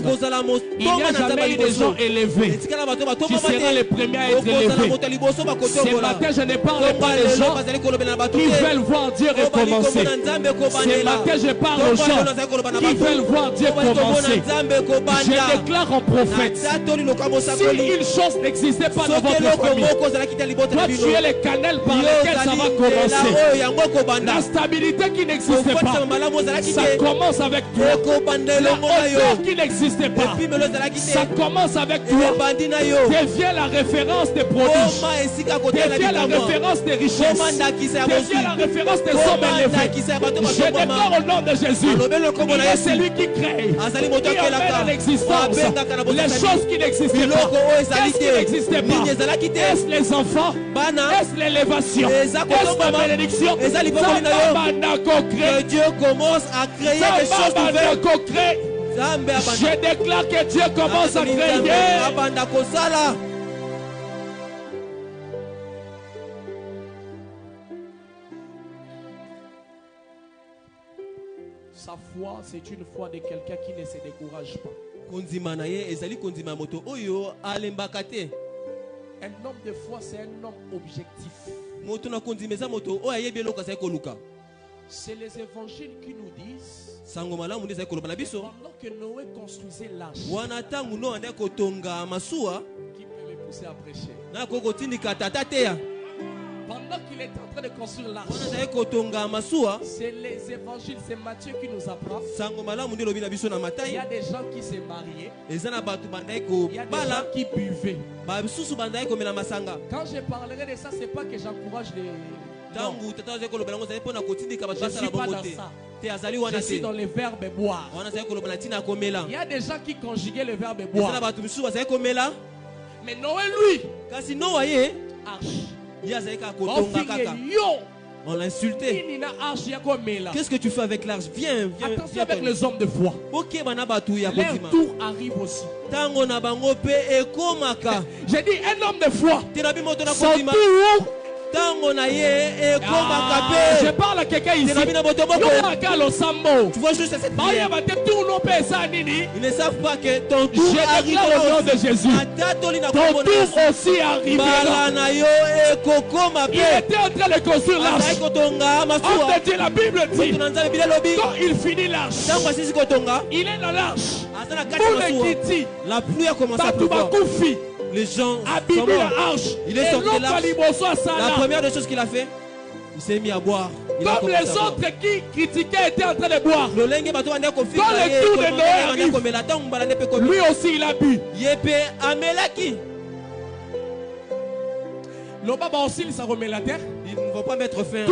[SPEAKER 3] Il n'y a jamais eu des gens élevés qui sera le premier à être élevé. Ce matin je ne parle pas des gens qui veulent voir Dieu recommencer. Ce matin je parle aux gens qui veulent voir Dieu commencer. Je déclare en prophète, si une chose n'existait pas dans votre famille, toi tu es le canal par lequel ça va commencer. La stabilité qui n'existait pas, ça commence avec toi. La hauteur qui n'existait pas, ça commence avec toi. Deviens la référence des prodiges, deviens la référence des richesses, deviens la référence des hommes élevés. Je déclare au nom de Jésus, il est celui qui crée, qui amène à l'existence les choses qui n'existaient pas. Qu'est-ce qui n'existait pas? Est-ce les enfants? Est-ce l'élévation? Est-ce la bénédiction?
[SPEAKER 2] Que Dieu commence à créer des choses nouvelles.
[SPEAKER 3] Je déclare que Dieu commence à créer. Sa foi, c'est une foi de quelqu'un qui ne se décourage pas. Un homme de foi, c'est un homme objectif. C'est les évangiles qui nous disent pendant que Noé construisait l'arche, qui peut me pousser à prêcher. Pendant qu'il est en train de construire l'arche, c'est les évangiles, c'est Matthieu qui nous apprend. Il y a des gens qui s'est mariés. Il y a des gens qui buvaient. Quand je parlerai de ça, c'est pas que j'encourage les... Non. Je ne suis pas dans ça. Je suis dans le verbe boire. Il y a des gens qui conjuguaient le verbe boire. Mais Noé, lui, arche.
[SPEAKER 2] On l'a insulté. Qu'est-ce que tu fais avec l'arche? Viens.
[SPEAKER 3] Attention avec les hommes de foi. Leur tour arrive aussi. J'ai dit un homme de foi. Son tour. Je parle à quelqu'un ici.
[SPEAKER 2] Tu vois juste cette prière. Ils ne savent pas que ton tour arrive
[SPEAKER 3] au nom de Jésus. Ton tour aussi arrivera. Il était en train de construire l'arche. On te dit, la Bible dit, quand il finit l'arche, il est dans l'arche.
[SPEAKER 2] La pluie a commencé à pleuvoir. Les gens sont morts. Il est sorti de l'arche. La première des choses qu'il a fait, il s'est mis à boire.
[SPEAKER 3] Comme les autres qui critiquaient étaient en train de boire. Quand le tour de Noé arrive, lui aussi il a bu. Le baba aussi il s'est remis la terre.
[SPEAKER 2] Il ne va pas mettre fin.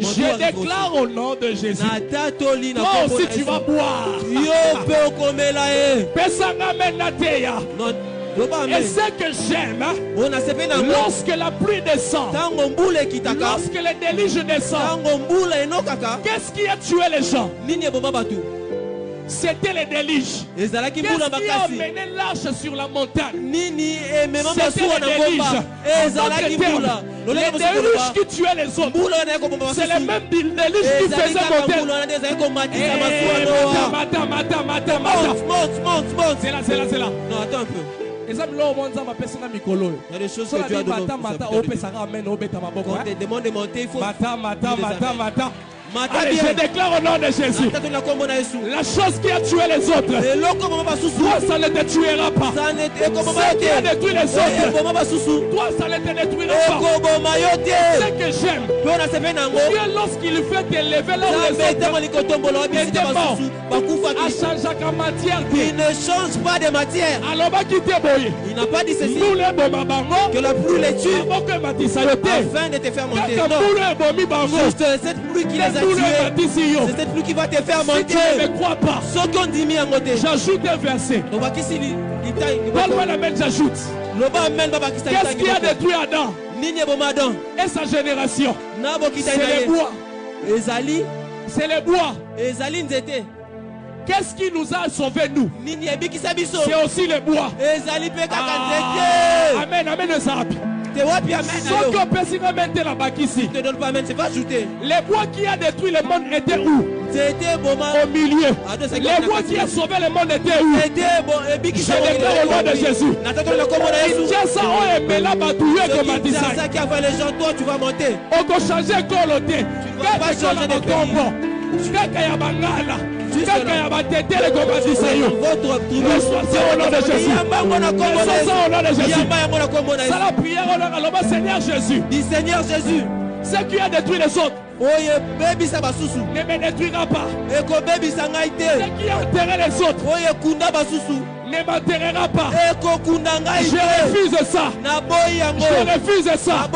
[SPEAKER 3] Je déclare au nom de Jésus. Toi aussi tu vas boire. Et ce que j'aime, lorsque la pluie descend, lorsque les déluges descendent, qu'est-ce qui a tué les gens?
[SPEAKER 4] C'était les déluges. Qu'est-ce qui a amené l'arche sur la montagne? C'était les déluges. Les déluges qui tuaient les autres, c'est les mêmes déluges qui faisaient monter. C'est là.
[SPEAKER 2] Non, attends un peu. Il y a des choses que Dieu a donné. Quand on te demande de monter, il faut...
[SPEAKER 4] Allez, je déclare au nom de Jésus. La chose qui a tué les autres, toi, ça ne te tuera pas. Ce qui a détruit les autres, toi, ça ne te détruira pas. Ce que j'aime, Dieu, lorsqu'il fait t'élever là où les autres étaient morts, a changé en matière.
[SPEAKER 2] Il ne change pas de matière. Il n'a pas dit ceci, que la pluie les tue afin de te faire monter. Non, juste cette pluie qui les a tués, c'est cette pluie qui va te faire monter.
[SPEAKER 4] Si tu ne me crois pas, j'ajoute un verset. Parle-moi la même, j'ajoute. Qu'est-ce qui a détruit Adam et sa génération? C'est le bois. C'est le bois. Qu'est-ce qui nous a sauvés, nous? C'est aussi le bois. Amen, amen,
[SPEAKER 2] te donne pas amen, c'est pas ajouté.
[SPEAKER 4] Les bois qui a détruit le monde étaient où?
[SPEAKER 2] C'était
[SPEAKER 4] au milieu. Les bois qui a sauvé le monde étaient où? Je déclare au nom de Jésus. C'est ça
[SPEAKER 2] qui a fait les gens, toi tu vas monter.
[SPEAKER 4] On va changer coloté.
[SPEAKER 2] Tu ne vas pas changer de pays.
[SPEAKER 4] C'est la prière au nom de Seigneur Jésus.
[SPEAKER 2] Dis Seigneur Jésus,
[SPEAKER 4] ce qui a détruit les autres ne me détruira pas. Ce qui a enterré les autres ne m'enterrera pas. Je refuse ça. Je refuse ça.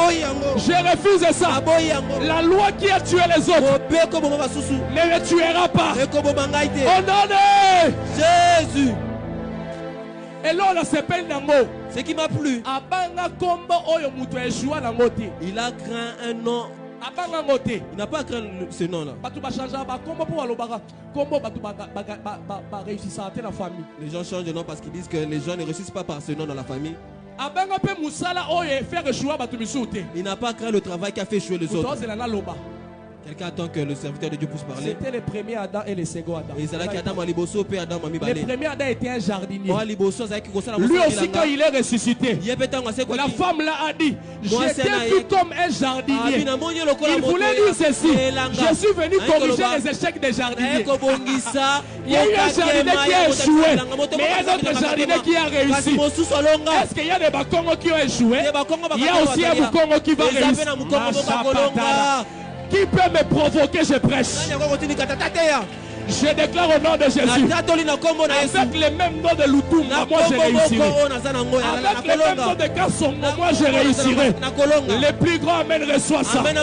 [SPEAKER 4] Je refuse ça. La loi qui a tué les autres ne me tuera pas. Au nom de
[SPEAKER 2] Jésus.
[SPEAKER 4] Et là, on s'appelle Nango.
[SPEAKER 2] Ce qui m'a plu, il a craint un nom. Il n'a pas craint ce nom-là. Les gens changent de nom parce qu'ils disent que les gens ne réussissent pas par ce nom dans la famille. Il n'a pas craint le travail qui a fait échouer les autres. Quelqu'un attend que le serviteur de Dieu puisse parler.
[SPEAKER 4] C'était le premier Adam et le second Adam.
[SPEAKER 2] Le
[SPEAKER 4] premier Adam était un jardinier. Lui aussi, quand il est ressuscité, la femme là a dit, j'étais vu comme un jardinier. Il voulait dire ceci, je suis venu corriger les échecs des jardiniers. Il y a eu un jardinier qui a échoué, mais un autre jardinier qui a réussi. Est-ce qu'il y a des Bakongos qui ont échoué? Il y a aussi un Bakongo qui va réussir. Qui peut me provoquer, je prêche. Je déclare au nom de Jésus. Avec le même nom de Lutumba, moi je réussirai. Avec le même nom de Kassongo, moi je réussirai. Le plus grand Amen reçoit ça.
[SPEAKER 2] Amen.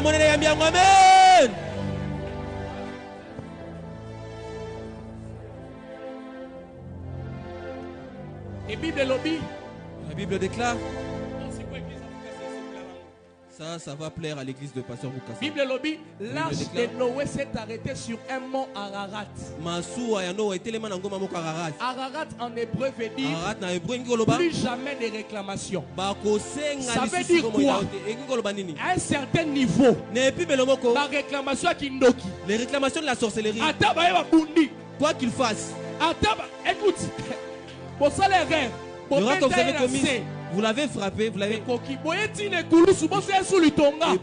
[SPEAKER 4] Et Bible lobby.
[SPEAKER 2] La Bible déclare. Ça va plaire à l'église de Pasteur Boukassa.
[SPEAKER 4] Bible lobby, l'arche de Noé s'est arrêtée sur un mont Ararat. Ararat en hébreu veut dire plus jamais de réclamation. Ça veut dire quoi? À un certain niveau, la réclamation à Kindoki,
[SPEAKER 2] les réclamations de la sorcellerie, quoi qu'il fasse,
[SPEAKER 4] écoute, pour ça les rêves,
[SPEAKER 2] que vous avez commis, vous l'avez frappé, vous l'avez. Et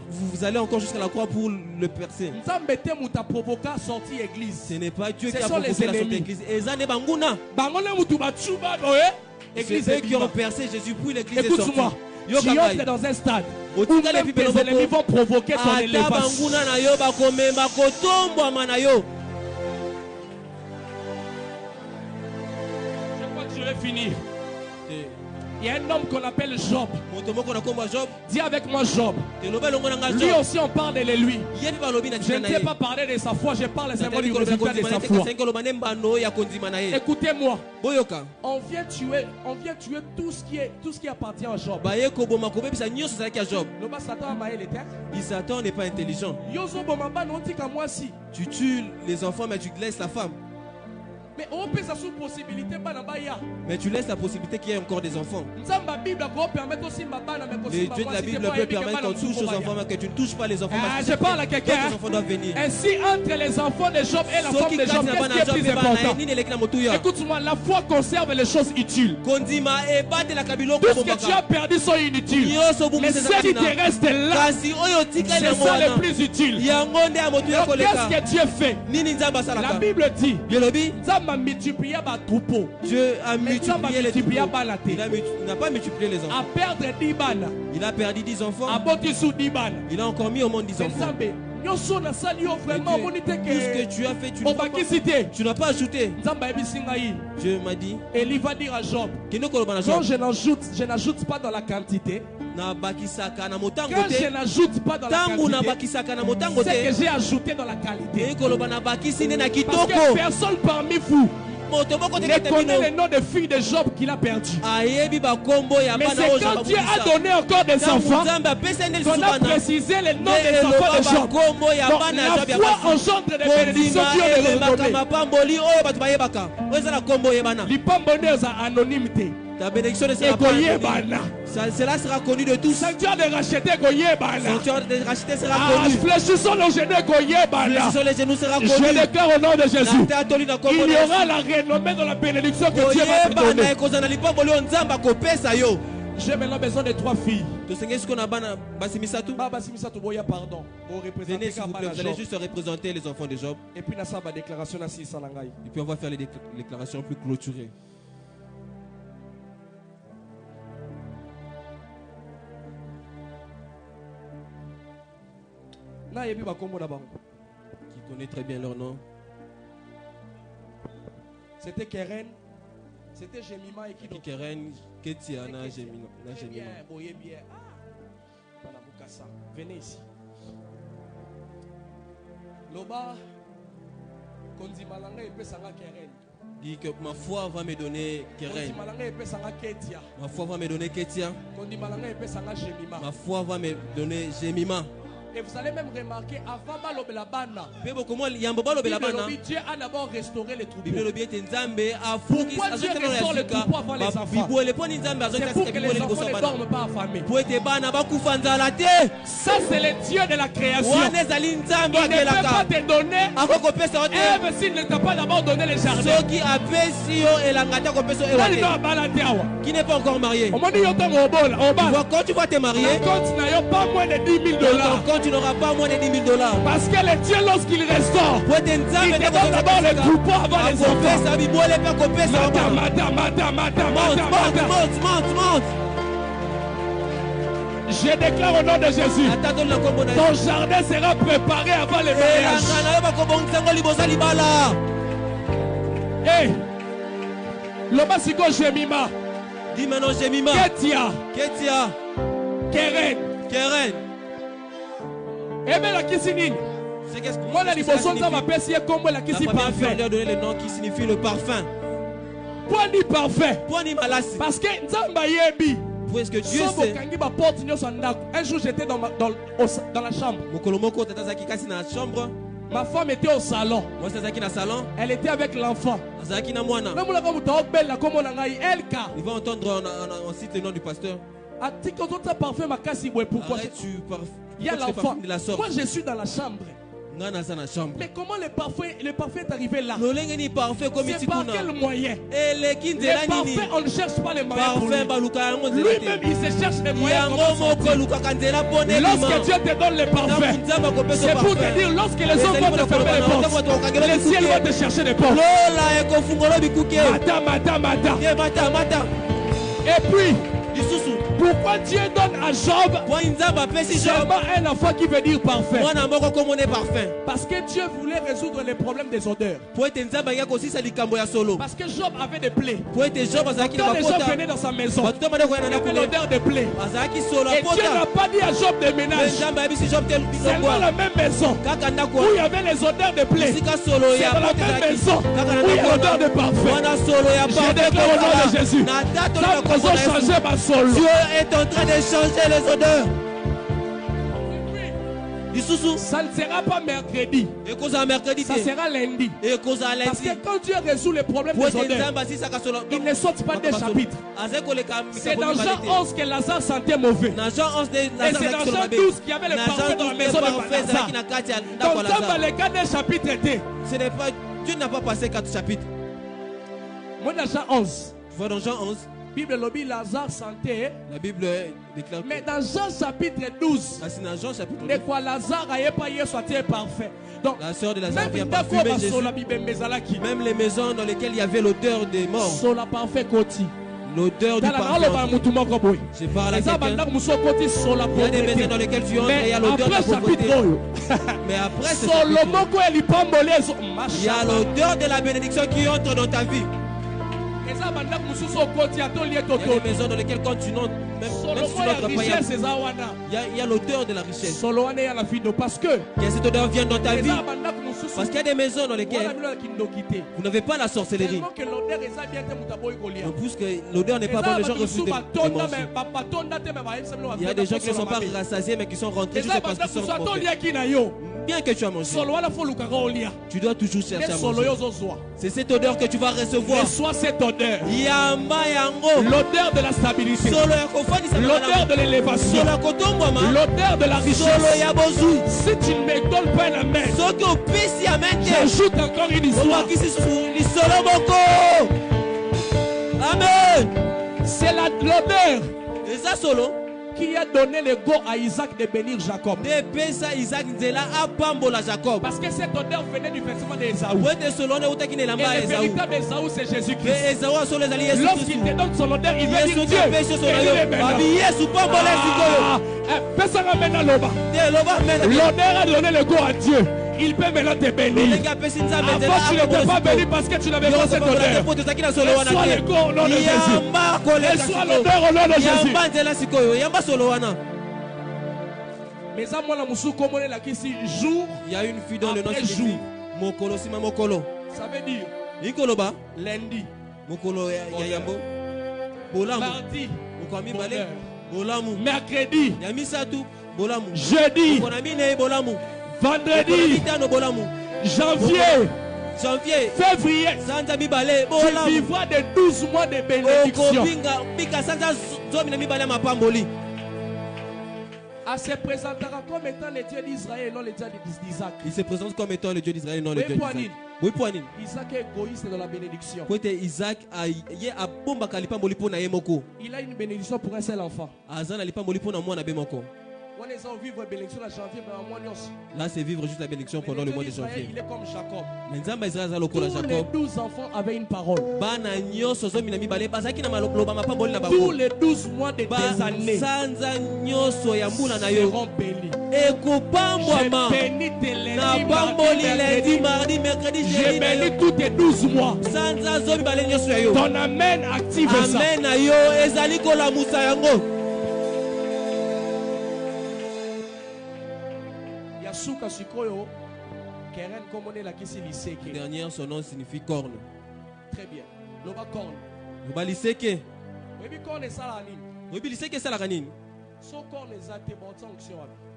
[SPEAKER 2] vous allez encore jusqu'à la croix pour le percer. Ce n'est pas Dieu qui a provoqué la sortie de l'église. C'est eux qui ont percé Jésus, puis l'église est sortie.
[SPEAKER 4] Écoute-moi, tu entres dans un stade où même tes ennemis vont provoquer ton élévation. Je crois que je vais finir. Il y a un homme qu'on appelle Job. Dis avec moi Job. Lui aussi on parle de lui. Je ne sais pas parler de sa foi, je parle seulement du résultat de sa foi. Écoutez-moi. On vient tuer tout ce qui appartient à Job.
[SPEAKER 2] Satan n'est pas intelligent. Tu tues les enfants mais tu laisses la femme.
[SPEAKER 4] Mais on peut sa possibilité
[SPEAKER 2] Mais tu laisses la possibilité qu'il y ait encore des enfants. Le Dieu de la Bible peut permettre qu'on touche aux enfants, mais que tu ne touches pas les enfants.
[SPEAKER 4] Je parle à quelqu'un. Ainsi, entre les enfants de Job et la femme de Job, qu'est-ce qui est plus important? Écoute-moi, la foi conserve les choses utiles. Tout ce que tu as perdu sont inutiles. Mais ce qui te reste là, c'est ça le plus utile. Qu'est-ce que Dieu fait? La Bible dit
[SPEAKER 2] Dieu a multiplié les troupeaux. Il n'a pas multiplié les enfants. Il a perdu 10 enfants. Il a encore mis au monde 10 enfants. Tout ce que tu as fait, tu n'as pas ajouté. Dieu m'a dit.
[SPEAKER 4] Élie va dire à Job, quand je n'ajoute pas dans la quantité, quand je n'ajoute pas dans la quantité, c'est que j'ai ajouté dans la qualité. Parce que personne parmi vous ne connaît les noms des filles de Job qu'il a perdu. Mais c'est quand Dieu a donné encore des enfants qu'on a précisé les noms des enfants de Job. Donc la foi engendre des bénédictions qui ont des renommées. L'ipambonneuse a anonymité.
[SPEAKER 2] Ta bénédiction ne sera pas anonyme. Cela sera connu de tous.
[SPEAKER 4] Sanctuaire de racheter Goyebana.
[SPEAKER 2] Sanctuaire de racheter sera connu.
[SPEAKER 4] Fléchissons les genoux Goyebana.
[SPEAKER 2] Fléchissons les genoux sera connu.
[SPEAKER 4] Je déclare au nom de Jésus. Il y aura la renommée dans la bénédiction que Dieu va te donner. J'ai maintenant besoin de 3 filles. Pardon.
[SPEAKER 2] Venez s'il vous plaît, vous allez juste représenter les enfants de Job.
[SPEAKER 4] Et puis
[SPEAKER 2] on va faire les déclarations plus clôturées.
[SPEAKER 4] Qui
[SPEAKER 2] connaît très bien leur nom.
[SPEAKER 4] C'était Keren, c'était Jemima et qui d'autre?
[SPEAKER 2] Keren, Ketiana, Jemima.
[SPEAKER 4] Venez ici. Loba, Kondimalanga et Pesanga Keren.
[SPEAKER 2] Dit que ma foi va me donner Keren. Ma foi va me donner Ketia. Ma foi va me donner Jemima.
[SPEAKER 4] Et vous allez même remarquer, avant Balobelabana, Dieu a d'abord restauré les troupeaux. Pourquoi Dieu restaure les troupeaux avant les enfants? C'est pour que les enfants ne dorment pas affamés. Ça c'est le Dieu de la création. Il ne peut pas te donner Ève s'il ne t'a pas d'abord donné les jardins.
[SPEAKER 2] Qui n'est pas encore marié.
[SPEAKER 4] Quand
[SPEAKER 2] tu vas te marier,
[SPEAKER 4] pas moins de $10,000.
[SPEAKER 2] Tu n'auras pas moins de $10,000.
[SPEAKER 4] Parce que le Dieu, lorsqu'il restaure, il te donne d'abord les troupeaux avant les enfants. Monte. Je déclare au nom de Jésus, ton jardin sera préparé avant les mariages. Hey, Lobasiko Jemima.
[SPEAKER 2] Dis maintenant Jemima.
[SPEAKER 4] Ketia. Keren. C'est qu'est-ce que moi la liboson ça m'appelle si comme la qui parfait.
[SPEAKER 2] Donner le nom qui signifie le parfum.
[SPEAKER 4] Point ni parfait. Parce que Nzamba yebi.
[SPEAKER 2] Parce que Dieu sait.
[SPEAKER 4] Un jour j'étais dans la chambre. Ma femme était au salon. Elle était avec l'enfant.
[SPEAKER 2] Il va entendre on cite le nom du pasteur.
[SPEAKER 4] Pourquoi il y a l'enfant. Moi je suis dans la chambre. Mais comment le parfait est arrivé là? C'est par quel moyen? Le parfait, on ne cherche pas les moyens pour lui. Lui-même il se cherche les moyens. Lorsque Dieu te donne le parfait, c'est pour te dire lorsque les hommes vont te fermer les portes, le ciel va te chercher des portes. Mata. Et puis pourquoi Dieu donne à Job seulement un enfant qui veut dire parfait? Parce que Dieu voulait résoudre les problèmes des odeurs. Parce que Job avait des plaies. Quand les gens venaient dans sa maison, il y avait l'odeur des plaies. Et Dieu n'a pas dit à Job de ménage. Seulement la même maison où il y avait les odeurs de plaies. C'est dans la même maison où il y a l'odeur de parfait. Je déclare au nom de Jésus, ça va changer ma solo.
[SPEAKER 2] Dieu est en train de changer les odeurs.
[SPEAKER 4] Ça ne sera pas mercredi. Ça sera lundi. Parce que quand Dieu résout les problèmes des odeurs, il ne saute pas des chapitres. C'est dans Jean 11 que Lazare sentait mauvais. Et c'est dans Jean 12 qu'il y avait les parfums dans la maison de Lazare. Donc dans le cas des chapitres étaient.
[SPEAKER 2] Dieu n'a pas passé 4 chapitres.
[SPEAKER 4] Moi dans Jean 11.
[SPEAKER 2] Tu vois dans Jean 11.
[SPEAKER 4] Bible lobby Lazare sentait.
[SPEAKER 2] La Bible déclare.
[SPEAKER 4] Mais dans Jean chapitre 12.
[SPEAKER 2] Dans Jean chapitre 12.
[SPEAKER 4] De quoi Lazare a pas hier soit parfait. Donc
[SPEAKER 2] la sœur de Lazare vient parfumer Jésus. Même les maisons dans lesquelles il y avait l'odeur des morts. L'odeur du parfum. Je parle à quelqu'un. Il y a des maisons dans lesquelles tu entres et il y a l'odeur de la pauvreté. Mais après ce chapitre, il y a l'odeur de la bénédiction qui entre dans ta vie. Il y a des maisons dans lesquelles quand tu n'entres, même si tu n'entres pas, il y a l'odeur de la richesse.
[SPEAKER 4] Parce que
[SPEAKER 2] cette odeur vient dans ta vie. Parce qu'il y a des maisons dans lesquelles vous n'avez pas la sorcellerie. Puisque l'odeur n'est pas bonne, les gens refusent de manger. Il y a des gens qui ne sont pas rassasiés mais qui sont rentrés juste parce qu'ils sont prophètes. Bien que tu as mangé, tu dois toujours chercher à manger. C'est cette odeur que tu vas recevoir.
[SPEAKER 4] Reçois cette odeur.
[SPEAKER 2] L'odeur
[SPEAKER 4] de la stabilité. L'odeur de l'élévation. L'odeur de la richesse. Si tu ne me donnes pas la main, j'ajoute encore une histoire. Amen. C'est l'odeur qui a donné le go à Isaac de bénir Jacob. Parce que cette odeur venait du versement d'Ésaü. Et le véritable Ésaü, c'est Jésus-Christ. Lorsqu'il te donne son odeur, il veut dire Dieu. L'odeur a donné le go à Dieu. Il peut maintenant te bénir. Avant, tu n'étais pas béni parce que tu n'avais pas cette odeur. Reçois le go au nom de Jésus. Reçois l'odeur au nom de Jésus. Mais à moi,
[SPEAKER 2] il y a une fille dans le nom de jour.
[SPEAKER 4] Ça veut dire lundi, mardi, mercredi, jeudi, vendredi, janvier, février, tu vivras de 12 mois de bénédiction. Il se présentera comme étant le Dieu d'Israël et non le Dieu d'Isaac.
[SPEAKER 2] Il se présente comme étant le Dieu d'Israël et non le Dieu d'Isaac.
[SPEAKER 4] Isaac est égoïste dans la bénédiction. Il a une bénédiction pour un seul enfant.
[SPEAKER 2] Là, c'est vivre juste la bénédiction pendant le mois de janvier.
[SPEAKER 4] Il est comme Jacob.
[SPEAKER 2] Tous
[SPEAKER 4] les 12 enfants avaient une parole. Tous les 12 mois de tes années seront bénis. Je bénis tes lundi, mardi, mercredi, je bénis tous tes 12 mois. Ton amen active ça.
[SPEAKER 2] Dernière, son nom signifie corne.
[SPEAKER 4] Très bien. Loba corne.
[SPEAKER 2] Loba liseke.
[SPEAKER 4] Webi corne ça la
[SPEAKER 2] ranine.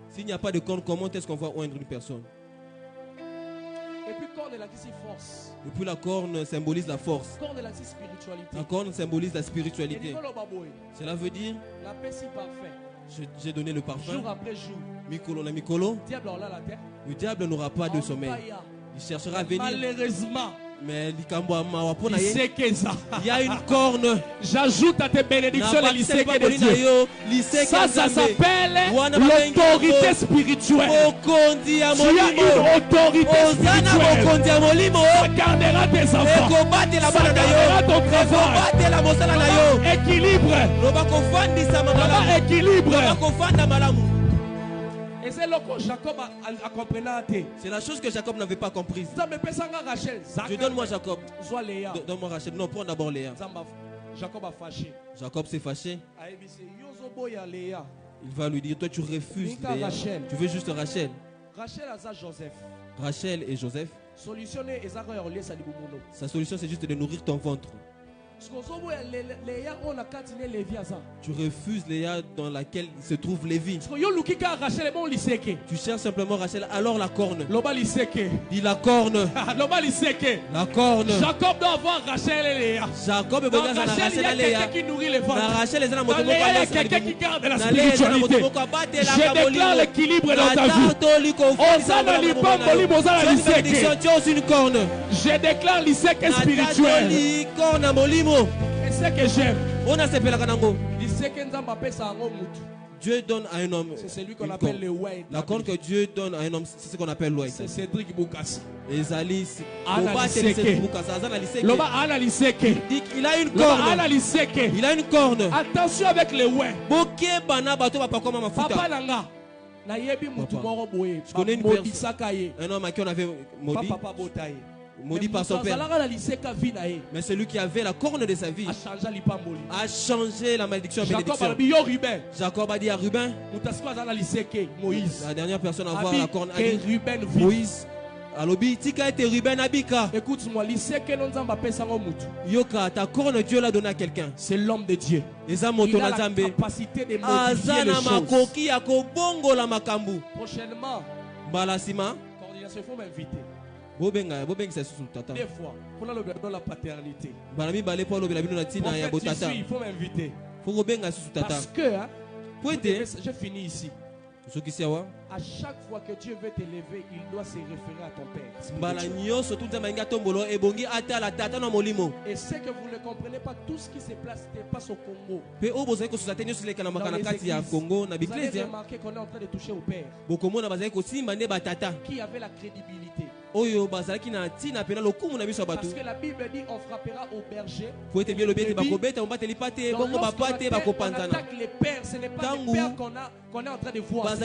[SPEAKER 2] S'il n'y a pas de corne, comment est-ce qu'on va oindre une personne?
[SPEAKER 4] Et puis corne la force.
[SPEAKER 2] Et puis la corne symbolise la force.
[SPEAKER 4] Corne la spiritualité.
[SPEAKER 2] La corne symbolise la spiritualité. Cela veut dire
[SPEAKER 4] la paix si parfait.
[SPEAKER 2] J'ai donné le parfum.
[SPEAKER 4] Jour après jour.
[SPEAKER 2] Mikolo na mikolo. Le diable n'aura pas de sommeil. Il cherchera à venir.
[SPEAKER 4] Malheureusement.
[SPEAKER 2] Mais
[SPEAKER 4] il
[SPEAKER 2] y a une corne.
[SPEAKER 4] J'ajoute à tes bénédictions les lycées de Dieu. Ça s'appelle l'autorité spirituelle. Tu as une autorité spirituelle. Ça gardera tes enfants. Ça gardera ton travail. Équilibre. Équilibre. Et c'est là que Jacob a compris.
[SPEAKER 2] C'est la chose que Jacob n'avait pas comprise. Je donne-moi Jacob. Donne-moi Rachel. Non, prends d'abord Léa.
[SPEAKER 4] Jacob a fâché.
[SPEAKER 2] Jacob s'est fâché. Il va lui dire, toi tu refuses Léa. Tu veux juste Rachel. Rachel et Joseph. Sa solution c'est juste de nourrir ton ventre. Tu refuses Léa dans laquelle se trouve Lévi. Tu cherches simplement Rachel, alors la corne. Dis la corne. La corne.
[SPEAKER 4] Jacob doit avoir Rachel et Léa.
[SPEAKER 2] Jacob est
[SPEAKER 4] dans Rachel, il y a quelqu'un qui nourrit les ventres. Dans Léa, il y a quelqu'un qui garde la spiritualité. Je déclare l'équilibre dans ta vie. Je déclare l'iseke spirituel. Et ce que j'aime,
[SPEAKER 2] Dieu donne à un homme.
[SPEAKER 4] C'est celui qu'on appelle le Wade.
[SPEAKER 2] La corne que Dieu donne à un homme, c'est ce qu'on appelle l'ouai.
[SPEAKER 4] C'est Cédric Boukassi.
[SPEAKER 2] Il a une corne. Il a une corne.
[SPEAKER 4] Attention avec le Wade.
[SPEAKER 2] Papa
[SPEAKER 4] Nanga.
[SPEAKER 2] Je connais une personne, un homme à qui on avait maudit. Maudit par son père. Mais celui qui avait la corne de sa vie a changé la malédiction en bénédiction. Jacob a dit à Ruben, la dernière personne à avoir la corne, a dit Moïse.
[SPEAKER 4] Écoute-moi,
[SPEAKER 2] Yoka, ta corne, Dieu l'a donné à quelqu'un.
[SPEAKER 4] C'est l'homme de Dieu.
[SPEAKER 2] Il a la
[SPEAKER 4] capacité de modifier les choses. Prochainement, coordination, il faut m'inviter. Des fois, pour la paternité. Il faut m'inviter. Parce que, je finis ici. À chaque fois que Dieu veut t'élever, il doit se référer à ton Père. Et c'est que vous ne comprenez pas, tout ce qui se passe au Congo. Vous allez remarquer qu'on est en train de toucher au Père. Qui avait la crédibilité. Parce que la Bible dit on frappera au berger. Donc on attaque les pères, ce n'est pas les pères qu'on est en train de voir.